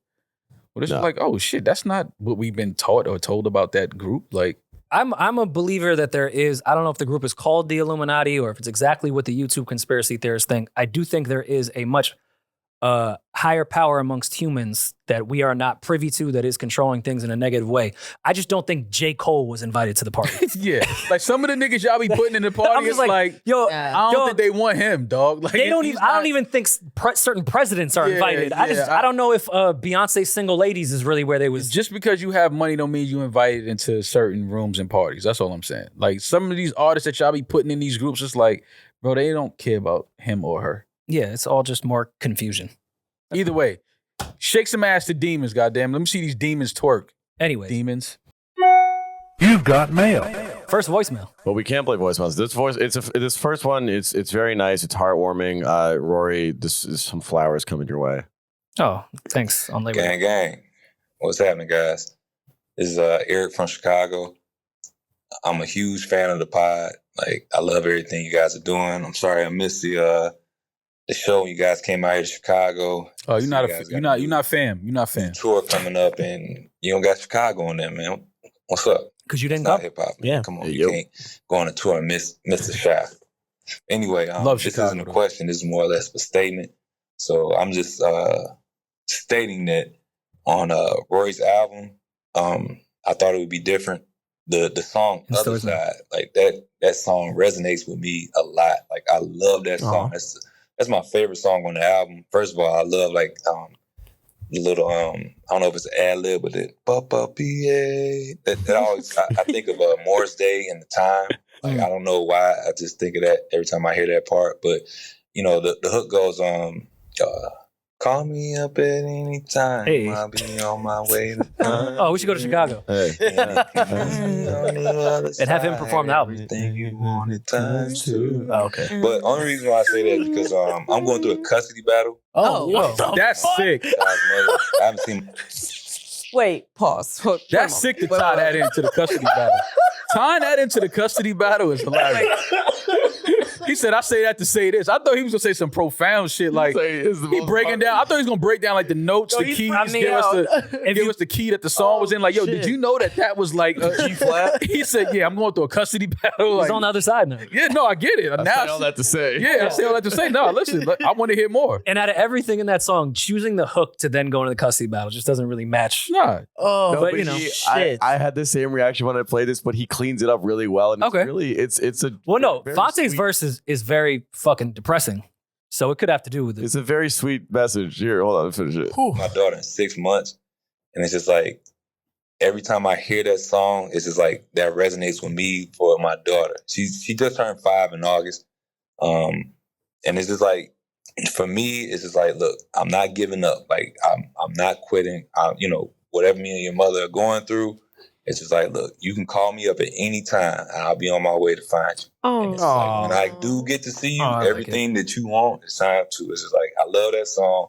Well, it's like, oh shit, that's not what we've been taught or told about that group. Like, I'm a believer that there is, I don't know if the group is called the Illuminati or if it's exactly what the YouTube conspiracy theorists think. I do think there is a much higher power amongst humans that we are not privy to that is controlling things in a negative way. I just don't think J. Cole was invited to the party. Yeah. Like some of the niggas y'all be putting in the party, it's like, yo, I don't think they want him, dog. Like, they don't even, I don't even think certain presidents are invited. I don't know if Beyonce's Single Ladies is really where they was. Just because you have money don't mean you invited into certain rooms and parties. That's all I'm saying. Like some of these artists that y'all be putting in these groups, it's like, bro, they don't care about him or her. Yeah, it's all just more confusion. Either way, shake some ass to demons, goddamn. Let me see these demons twerk. Anyway. Demons. You've got mail. First voicemail. But we can't play voicemails. This first one, it's very nice. It's heartwarming. Rory, this is some flowers coming your way. Oh, thanks. On Labor Day. Gang. What's happening, guys? This is Eric from Chicago. I'm a huge fan of the pod. Like, I love everything you guys are doing. I'm sorry I missed the show when you guys came out here to Chicago. Oh, you're not fam. You're not fam. Tour coming up and you don't got Chicago on there, man. What's up? Because you didn't go. go. Hip hop. Yeah. Come on, you can't go on a tour and miss the shot. Anyway, this isn't a question. This is more or less a statement. So I'm just stating that on Rory's album, I thought it would be different. The song Other Side, like that song resonates with me a lot. Like I love that song. That's my favorite song on the album. First of all, I love like the little I don't know if it's an ad lib, but it that always I think of Morris Day and the Time. Like I don't know why, I just think of that every time I hear that part. But you know the hook goes call me up at any time. Hey. I'll be on my way to Oh, we should go to Chicago. Hey. And have him perform the album. Everything you wanted time to. Oh, okay. But only reason why I say that is because I'm going through a custody battle. That's sick. I haven't seen. Wait, pause. That's sick to tie that into the custody battle. Tying that into the custody battle is hilarious. He said, I say that to say this. I thought he was going to say some profound shit like he breaking down. I thought he was going to break down like the notes, the keys, give us the key that the song was in. Like, yo, did you know that was like a G flat? He said, yeah, I'm going through a custody battle. He's on the other side now. Yeah, no, I get it. I say all that to say. Yeah, I say all that to say. No, listen, I want to hear more. And out of everything in that song, choosing the hook to then go into the custody battle just doesn't really match. Nah. Oh, No, but you know, I had the same reaction when I played this, but he cleans it up really well. And Okay. it's really, it's a well, no, very Fonte's sweet- verse is very fucking depressing. So it could have to do with it. It's a very sweet message. Here, hold on, finish it. My daughter in 6 months, and it's just like every time I hear that song, it's just like that resonates with me for my daughter. She just turned 5 in August, and it's just like for me, it's just like, look, I'm not giving up. Like I'm not quitting. You know, whatever me and your mother are going through, It's just like, look, you can call me up at any time, and I'll be on my way to find you. Oh, And it's like, when I do get to see you, like everything that you want, it's time to. It's just like, I love that song,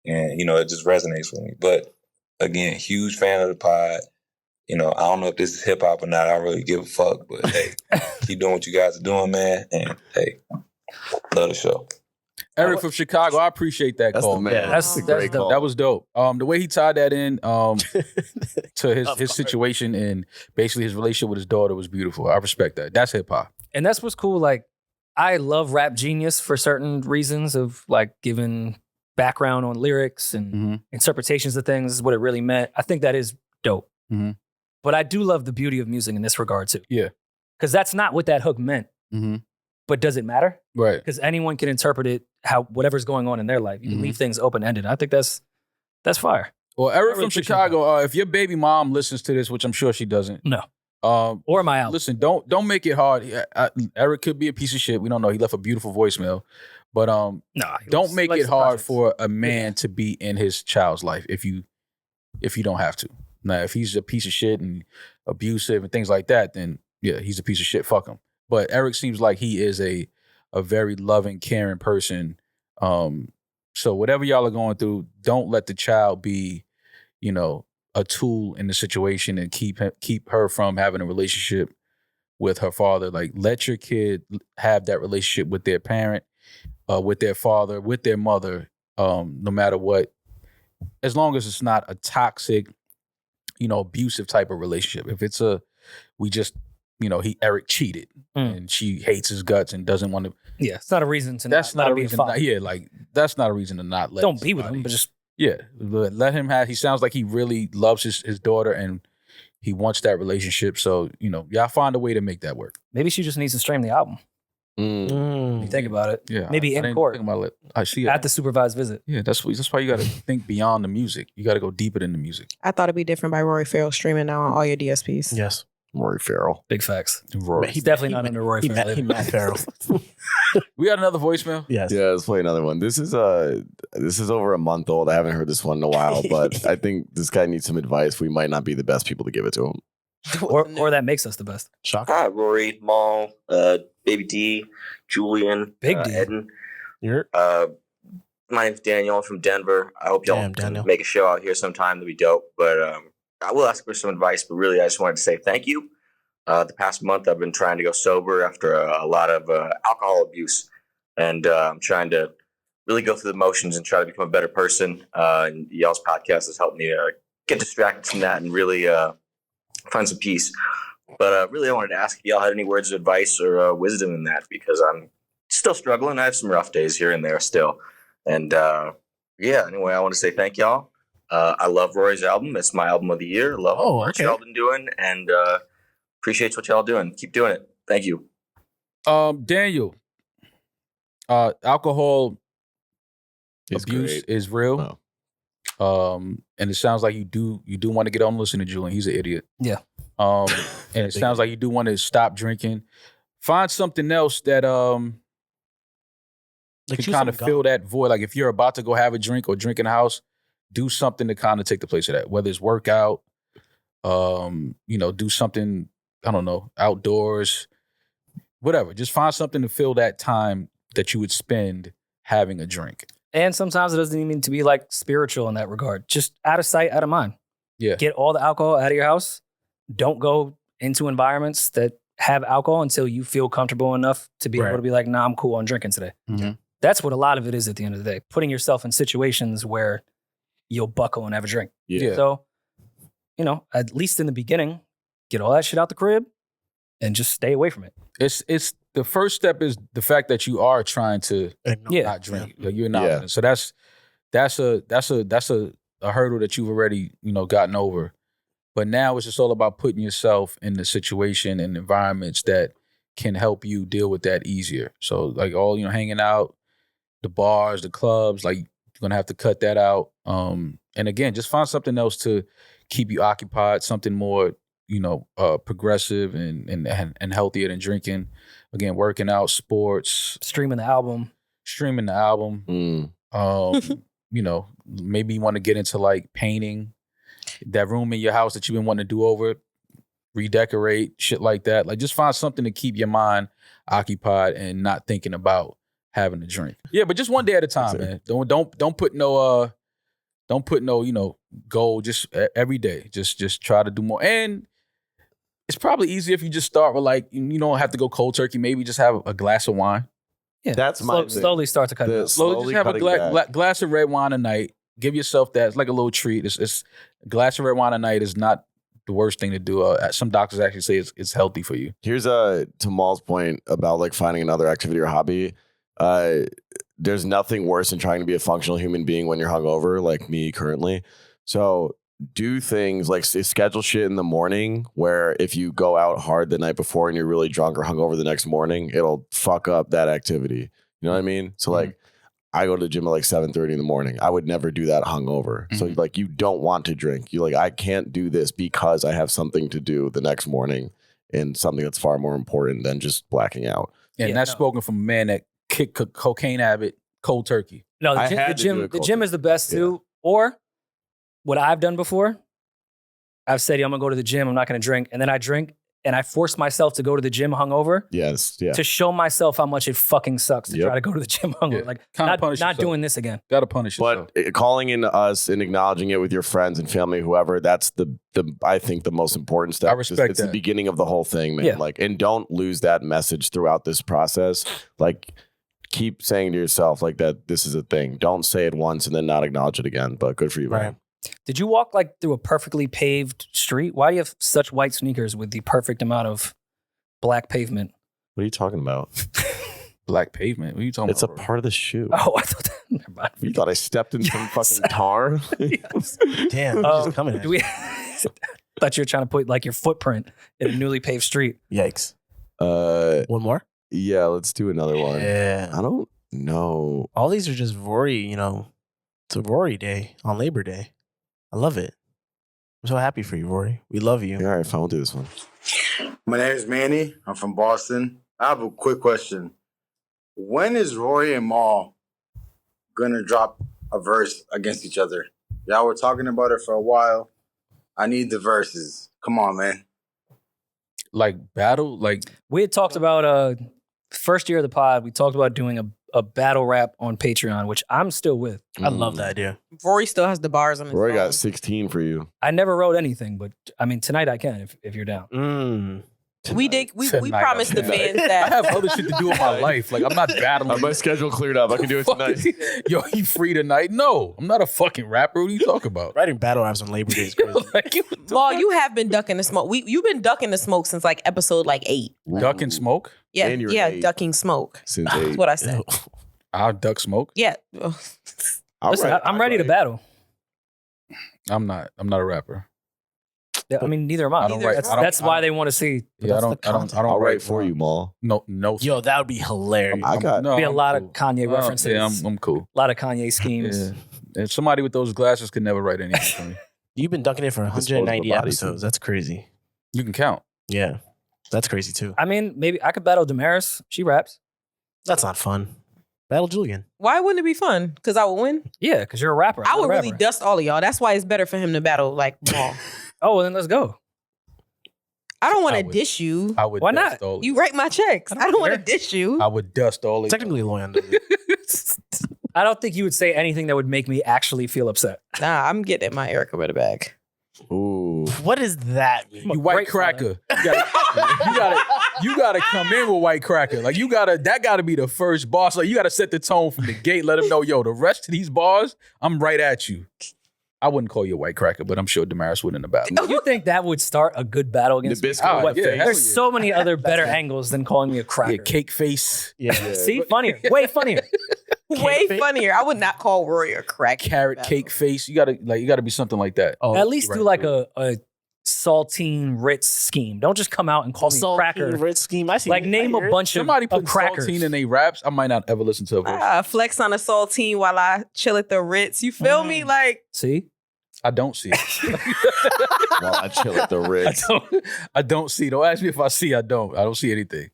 and it just resonates with me. But again, huge fan of the pod. I don't know if this is hip hop or not. I don't really give a fuck. But hey, keep doing what you guys are doing, man. And hey, love the show. Eric from Chicago, I appreciate that call. Man. Yeah, that's a great call. That was dope. The way he tied that in to his situation and basically his relationship with his daughter was beautiful. I respect that. That's hip hop. And that's what's cool. Like, I love Rap Genius for certain reasons of like giving background on lyrics and interpretations of things, what it really meant. I think that is dope. Mm-hmm. But I do love the beauty of music in this regard too. Yeah. Because that's not what that hook meant. Mm-hmm. But does it matter? Right. Because anyone can interpret it how whatever's going on in their life. You can leave things open-ended. I think that's fire. Well, Eric from Chicago, if your baby mom listens to this, which I'm sure she doesn't. No. Or my album. Listen, don't make it hard. Eric could be a piece of shit. We don't know. He left a beautiful voicemail. But don't make it hard for a man to be in his child's life if you don't have to. Now, if he's a piece of shit and abusive and things like that, then yeah, he's a piece of shit. Fuck him. But Eric seems like he is a very loving, caring person. So whatever y'all are going through, don't let the child be, a tool in the situation and keep her from having a relationship with her father. Like, let your kid have that relationship with their parent, with their father, with their mother, no matter what, as long as it's not a toxic, abusive type of relationship. If it's Eric cheated and she hates his guts and doesn't want to. Yeah, it's not a reason to that's not a be reason. a father. That's not a reason to not let. Don't be with him, but just let him have. He sounds like he really loves his daughter and he wants that relationship. So y'all find a way to make that work. Maybe she just needs to stream the album. You think about it. Yeah, maybe in court. Think about it. I see at the supervised visit. Yeah, that's why you got to think beyond the music. You got to go deeper than the music. I Thought It'd Be Different by Rory Farrell streaming now on all your DSPs. Yes. Rory Farrell. Big facts. Rory. He's definitely not under Rory Farrell. He Matt Farrell. We got another voicemail? Yes. Yeah, let's play another one. This is over a month old. I haven't heard this one in a while, but I think this guy needs some advice. We might not be the best people to give it to him. or that makes us the best. Shock. Hi, Rory, Mal, Baby D, Julian, Big D. Eddin. You're My name's Daniel. I'm from Denver. I hope y'all Daniel. make a show out here sometime. That'd be dope. But I will ask for some advice, but really I just wanted to say thank you. The past month I've been trying to go sober after a lot of alcohol abuse. And I'm trying to really go through the motions and try to become a better person. And y'all's podcast has helped me get distracted from that and really find some peace. But really I wanted to ask if y'all had any words of advice or wisdom in that, because I'm still struggling. I have some rough days here and there still. And anyway, I want to say thank y'all. I love Rory's album. It's my album of the year. Love what y'all been doing, and appreciate what y'all doing. Keep doing it. Thank you. Daniel, alcohol abuse is real. And it sounds like you do want to get on and listen to Julian. He's an idiot. Yeah. And it sounds like you do want to stop drinking. Find something else that can kind of fill that void. Like if you're about to go have a drink or drink in the house, do something to kind of take the place of that. Whether it's workout, do something, I don't know, outdoors, whatever. Just find something to fill that time that you would spend having a drink. And sometimes it doesn't even need to be like spiritual in that regard. Just out of sight, out of mind. Yeah. Get all the alcohol out of your house. Don't go into environments that have alcohol until you feel comfortable enough to be able to be like, nah, I'm cool on drinking today. Mm-hmm. That's what a lot of it is at the end of the day. Putting yourself in situations where you'll buckle and have a drink. Yeah. So, at least in the beginning, get all that shit out the crib and just stay away from it. It's the first step is the fact that you are trying to not drink. Like you're not. Yeah. So that's a hurdle that you've already, gotten over. But now it's just all about putting yourself in the situation and environments that can help you deal with that easier. So like all, hanging out, the bars, the clubs, like you're going to have to cut that out. And again, just find something else to keep you occupied, something more, progressive and healthier than drinking. Again, working out, sports. Streaming the album. Maybe you want to get into like painting. That room in your house that you've been wanting to do over, redecorate, shit like that. Like just find something to keep your mind occupied and not thinking about having a drink. Yeah, but just one day at a time, man. Don't put no goal. Just every day. Just try to do more. And it's probably easier if you just start with like, you don't have to go cold turkey. Maybe just have a glass of wine. Yeah, that's slowly start to cut it out. Slowly just have a glass of red wine a night. Give yourself that. It's like a little treat. It's a glass of red wine a night is not the worst thing to do. Some doctors actually say it's healthy for you. Here's to Mal's point about like finding another activity or hobby. There's nothing worse than trying to be a functional human being when you're hungover, like me currently. So do things like schedule shit in the morning where if you go out hard the night before and you're really drunk or hungover the next morning, it'll fuck up that activity. You know what I mean? So like I go to the gym at like 7:30 in the morning. I would never do that hungover. So like you don't want to drink. You're like, I can't do this because I have something to do the next morning and something that's far more important than just blacking out. And that's spoken from a man that kicked cocaine habit cold turkey. No, the gym is the best too. Or what I've done before, I've said, I'm gonna go to the gym, I'm not gonna drink, and then I drink and I force myself to go to the gym hungover. To show myself how much it fucking sucks to try to go to the gym hungover. Like not doing this again. Gotta punish yourself. But calling in us and acknowledging it with your friends and family, whoever, that's the I think the most important step. I respect it's that. The beginning of the whole thing, man. Yeah. Like, and don't lose that message throughout this process. Like, keep saying to yourself like that this is a thing. Don't say it once and then not acknowledge it again. But good for you, man. Did you walk like through a perfectly paved street? Why do you have such white sneakers with the perfect amount of black pavement? What are you talking about? Black pavement? What are you talking It's about? a part of the shoe. Oh, I thought that. Never mind. You thought I stepped in some fucking tar? Damn, just coming at you. Thought you were trying to put like your footprint in a newly paved street. Yikes. One more? Yeah, let's do another one. Yeah. I don't know. All these are just Rory, it's a Rory day on Labor Day. I love it. I'm so happy for you, Rory. We love you. Yeah, all right, fine. We'll do this one. My name is Manny. I'm from Boston. I have a quick question. When is Rory and Mal gonna drop a verse against each other? Y'all were talking about it for a while. I need the verses. Come on, man. Like battle? Like we had talked about first year of the pod, we talked about doing a battle rap on Patreon, which I'm still with. I love that idea. Rory still has the bars on his Rory phone. got 16 for you. I never wrote anything, but I mean tonight I can if you're down. We promised the fans that I have other shit to do in my life. Like I'm not battling. My schedule cleared up. I can do it tonight. Yo, you free tonight? No, I'm not a fucking rapper. What are you talking about? Writing battle raps on Labor Day is crazy. Mal, you have been ducking the smoke. You've been ducking the smoke since like episode 8. Ducking smoke? Yeah, And you're yeah, 8. ducking smoke. Since That's 8. what I said. I'll duck smoke. Yeah. Listen, I'm ready to battle. I'm not a rapper. Yeah, I mean, neither am I. I don't write. That's why they want to see. Yeah, I don't I'll write for you, Mal. No. Yo, that would be hilarious. I got Be a lot cool. of Kanye references. Yeah, I'm cool. A lot of Kanye schemes. Yeah. And somebody with those glasses could never write anything for me. You've been ducking it for 190 episodes. That's crazy. You can count. Yeah, that's crazy too. I mean, maybe I could battle Demaris. She raps. That's not fun. Battle Julian. Why wouldn't it be fun? Because I would win? Yeah, because you're a rapper. I I'm would a really rapper. dust all of y'all. That's why it's better for him to battle like Mal. Oh, well, then let's go. I don't want I to would- dish you. I would Why dust not? all of You write my checks. I don't want to care. dish you. I would dust all of Technically, Loyan does it. I don't think you would say anything that would make me actually feel upset. Nah, I'm getting my Erica Ritter bag. Ooh. What does that mean? You white Great cracker. You gotta come in with white cracker. Like that gotta be the first boss. Like you gotta set the tone from the gate. Let them know, yo, the rest of these bars, I'm right at you. I wouldn't call you a white cracker, but I'm sure Demaris would in the battle. You think that would start a good battle against me? Nabisco. What? yeah, hell There's yeah. so many other better angles than calling me a cracker. Yeah, cake face, Yeah. See, funnier, way funnier. Way funnier. I would not call Rory a crack. carrot cake face. You gotta be something like that. Oh, At least right. do like a saltine Ritz scheme. Don't just come out and call me cracker. Red scheme. I see. Like name a bunch Somebody of put crackers. saltine in their raps. I might not ever listen to a verse. Flex on a saltine while I chill at the Ritz. You feel me? Like, See? I don't see it. While I chill at the Ritz. I don't see. Don't ask me if I see. I don't see anything.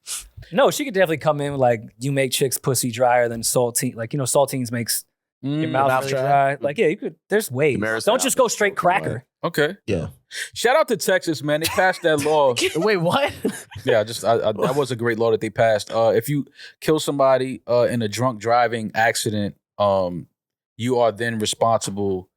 No, she could definitely come in like you make chicks pussy drier than saltine. Like, saltines makes your mouth mouth really dry. dry. Like, yeah, you could. There's ways. Demaris Don't just go straight cracker. Okay. Yeah. Shout out to Texas, man. They passed that law. Wait, what? Yeah, that was a great law that they passed. If you kill somebody in a drunk driving accident, you are then responsible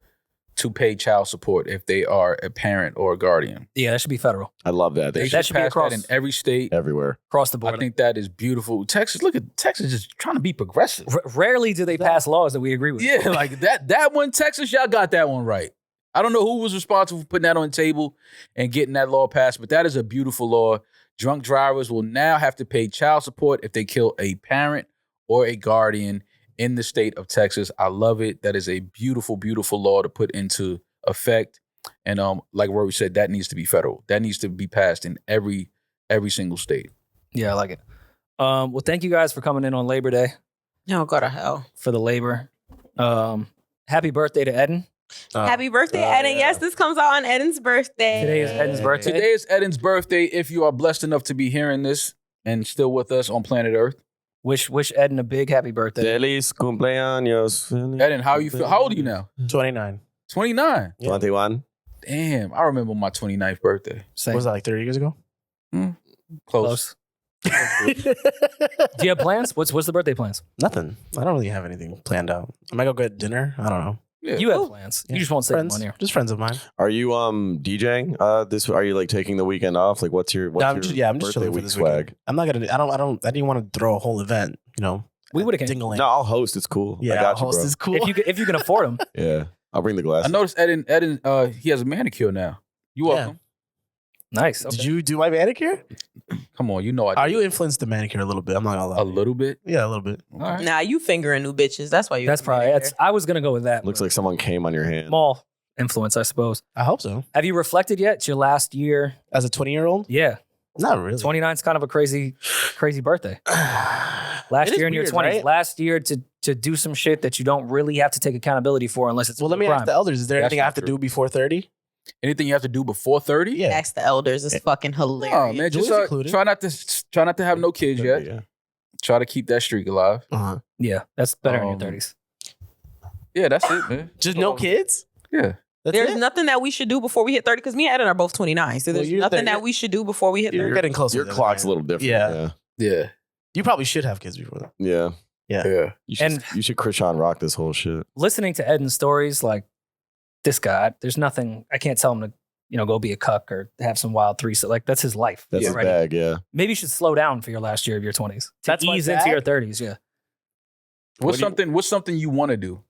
to pay child support if they are a parent or a guardian. Yeah, that should be federal. I love that. They That should should be pass across that in every state, everywhere. across the board. I think that is beautiful. Texas, look at Texas just trying to be progressive. Rarely do they pass laws that we agree with. Yeah, like that one, Texas, y'all got that one right. I don't know who was responsible for putting that on the table and getting that law passed, but that is a beautiful law. Drunk drivers will now have to pay child support if they kill a parent or a guardian in the state of Texas. I love it. That is a beautiful, beautiful law to put into effect. And like Rory said, that needs to be federal. That needs to be passed in every single state. Yeah, I like it. Well, thank you guys for coming in on Labor Day No, go to hell. for the labor. Happy birthday to Eddin. Happy birthday, Eddin. yeah. Yes, this comes out on Eddin's birthday. Today is Eddin's birthday. Today is Eddin's birthday. If you are blessed enough to be hearing this and still with us on planet Earth. Wish Eddin a big happy birthday. Feliz cumpleaños. Eddin, how you feel? How old are you now? 29. 29. 21. Damn, I remember my 29th birthday. Same. Was that like 30 years ago? Close. Do you have plans? What's the birthday plans? Nothing. I don't really have anything planned out. I might go get dinner. I don't know. Yeah. You have plans. Yeah. You just won't say them Friends, on here. just friends of mine. Are you DJing? Are you like taking the weekend off? Like what's your I'm just birthday chilling for week this swag? weekend. I'm not gonna. I didn't want to throw a whole event. You know, We would've came. Ding-a-ling. No, I'll host. It's cool. Yeah, I got you, host bro. is cool. If you can afford them. Yeah, I'll bring the glass. I noticed Eddin, he has a manicure now. You welcome. Nice. Okay. Did you do my manicure? Come on, you know I Are did. you influenced the manicure a little bit? I'm not gonna lie. A little bit? Yeah, a little bit. All right. Nah, you fingering new bitches. That's why you. That's probably. I was gonna go with that. Looks like someone came on your hand. Small influence, I suppose. I hope so. Have you reflected yet? It's your last year. As a 20-year-old? Yeah. Not really. 29 is kind of a crazy birthday. Last It is year in your weird, 20s. right? Last year to do some shit that you don't really have to take accountability for unless it's Well, a let me crime. ask the elders. Is there That's anything I not have to true. do before 30? Anything you have to do before 30? Yeah. Ask the elders. It's fucking hilarious. Oh man, just Julie's included. try not to have no kids yet. Yeah. Try to keep that streak alive. Uh-huh. Yeah, that's better in your 30s. Yeah, that's it, man. Just no kids? Yeah. That's There's it? nothing that we should do before we hit 30 because me and Eddin are both 29. So Well, there's you're nothing there. that we should do before we hit 30. You're getting closer. Your to that, clock's a right? little different. Yeah. Yeah. You probably should have kids before that. Yeah. Yeah. You should Krishan rock this whole shit. Listening to Eddin's stories, like this guy, there's nothing, I can't tell him to, go be a cuck or have some wild threesome. Like that's his life. That's his already. bag, yeah. Maybe you should slow down for your last year of your 20s. To That's my ease into bag? your 30s, yeah. What's something you want to do?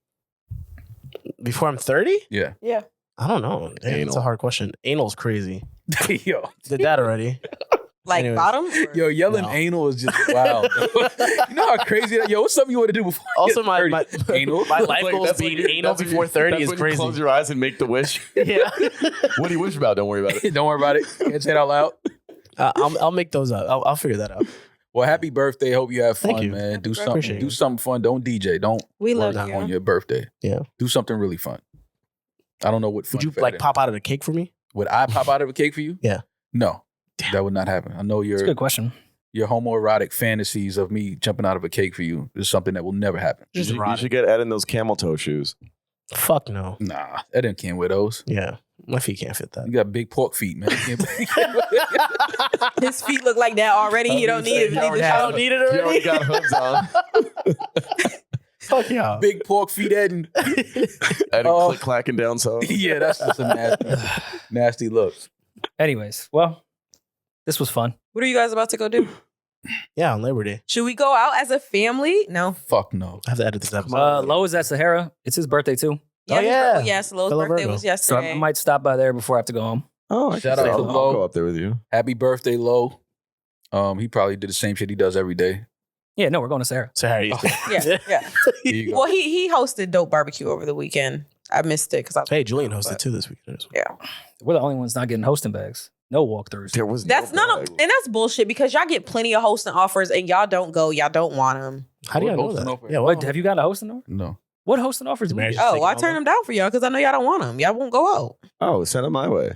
Before I'm 30? Yeah. Yeah. I don't know. Damn, Anal. that's a hard question. Anal's crazy. Yo. Did that already. Like Anyways. bottom? Or- Yo, yelling No. anal is just wild. You know how crazy that? Yo, what's something you want to do before? you Also, get my 30? Anal. my life Like, goals that's being when- anal that's when before you- 30 that's is when you crazy. close your eyes and make the wish. Yeah. What do you wish about? Don't worry about it. Don't worry about it. Can't say it out loud. I'll make those up. I'll figure that out. Well, happy birthday. Hope you have fun, Thank you. man. Do Appreciate something. it. Do something fun. Don't DJ. Don't We work love you. on your birthday. Yeah. Do something really fun. I don't know what fun. Would you better like than- pop out of the cake for me? Would I pop out of a cake for you? Yeah. No, that would not happen. I know That's a good question. your homoerotic fantasies of me jumping out of a cake for you is something that will never happen. Just You erotic. should get Eddin those camel toe shoes. Fuck no. Nah, Eddin can't wear those. Yeah. My feet can't fit You that. got big pork feet, man. You can't- His feet look like that already. He don't need it. You already Need have- need it You already got hooves on. Fuck yeah. big pork feet, Eddin. Eddin Oh. click clacking down so. Yeah, that's just a nasty look. Anyways, well, this was fun. What are you guys about to go do? Yeah, on Labor Day. Should we go out as a family? No. Fuck no. I have to edit this episode. Lo is at Sahara. It's his birthday too. Oh, yeah. Yes, Lo's Fellow birthday Virgo. was So yesterday. I might stop by there before I have to go home. Oh, I Shout can out say to I'll Lo. go up there with you. Happy birthday, Lo. He probably did the same shit he does every day. Yeah, no, we're going to Sahara. So Harry. Yeah, yeah. Here you go. Well, he hosted Dope Barbecue over the weekend. I missed it because I. Hey, Julian hosted too this weekend. We're the only ones not getting hosting bags. No walkthroughs. There was That's no and that's bullshit because y'all get plenty of hosting offers and y'all don't go. Y'all don't want them. How do you What know hosting that? offer? Yeah, What, have you gotten a hosting offer? No. What hosting offers? do we Demaris get? just Oh, taking I over? turned them down for y'all because I know y'all don't want them. Y'all won't go out. Oh, send it my way.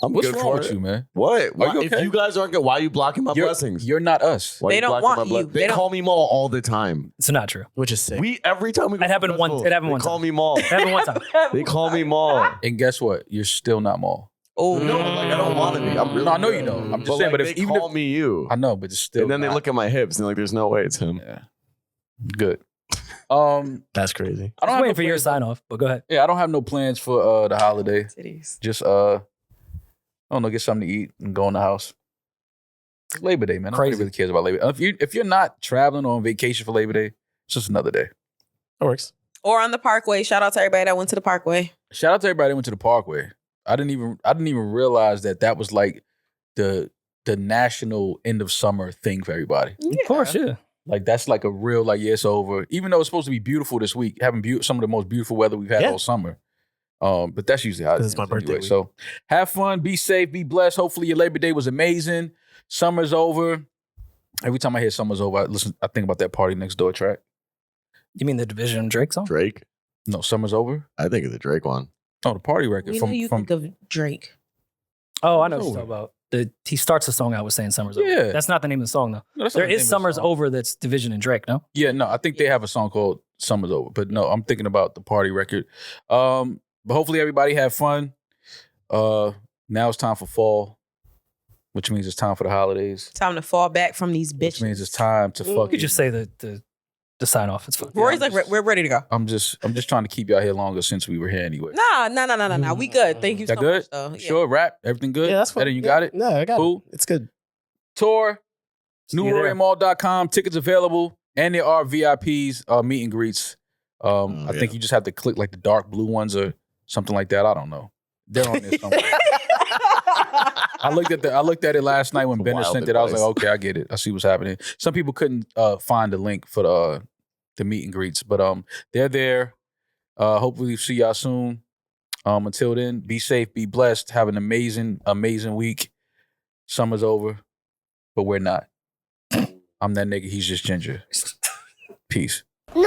What's good wrong for with it. you, man? What? Are you If okay? you guys aren't good, why are you blocking my blessings? You're not us. Why They you don't blocking want my you. They call me Maul all the time. It's not true. Which is sick. Every time we go It happened to one. festivals, It happened they one call time. me Maul. It happened one time. They call me Maul. And guess what? You're still not Maul. Oh, No, like I don't want to be. I'm really No, I know good. you don't. I'm just But saying. like, But if they even call if me you, I know, but it's still. and then they not. look at my hips and like, there's no way it's him. Yeah. Good. That's crazy. I don't I'm have waiting no for your plans- sign off, but go ahead. Yeah, I don't have no plans for the holiday. titties. Just I don't know, get something to eat and go in the house. It's Labor Day, man. Nobody Crazy. really cares about Labor Day. If you're not traveling or on vacation for Labor Day, it's just another day. That works. Or on the Parkway. Shout out to everybody that went to the Parkway. Shout out to everybody that went to the Parkway. I didn't even realize that was like the national end of summer thing for everybody. Of course, yeah. Like that's like a real like yeah, it's over. Even though it's supposed to be beautiful this week, having some of the most beautiful weather we've had all summer. But that's usually how it is. It's my birthday week. So have fun, be safe, be blessed. Hopefully your Labor Day was amazing. Summer's over. Every time I hear summer's over, I think about that Party Next Door track. You mean the Division Drake song? Drake. No, summer's over. I think of the Drake one. Oh, the party record We from know you think of Drake. Oh, I know what Over. you're talking about. He starts the song out with saying "Summer's Over." Yeah. That's not the name of the song though. No, that's not There the name is of the "Summer's song. Over" that's Division and Drake. No. Yeah, no, I think they have a song called Summer's Over. But no, I'm thinking about the party record. But hopefully everybody had fun. Now it's time for fall, which means it's time for the holidays. Time to fall back from these Which bitches. means it's time to You fucking could just say the sign off. It's fine. Rory's like, we're ready to go. I'm just trying to keep y'all here longer since we were here anyway. Nah. We good. Thank you so That good? much, though. Yeah. Sure, rap, everything good? Yeah, that's fine. Eddin, you got it? No, I got Cool. it. It's good. Tour, See you there. NewRoryNMal.com. Tickets available. And there are VIPs, meet and greets. I think you just have to click like the dark blue ones or something like that. I don't know. They're on there somewhere. I looked at it last night when Bender Wild sent it. I was like, advice. okay, I get it. I see what's happening. Some people couldn't find the link for the meet and greets, but they're there. Hopefully see y'all soon. Until then, be safe, be blessed, have an amazing, amazing week. Summer's over, but we're not. I'm that nigga, he's just ginger. Peace. NewRoryNMal.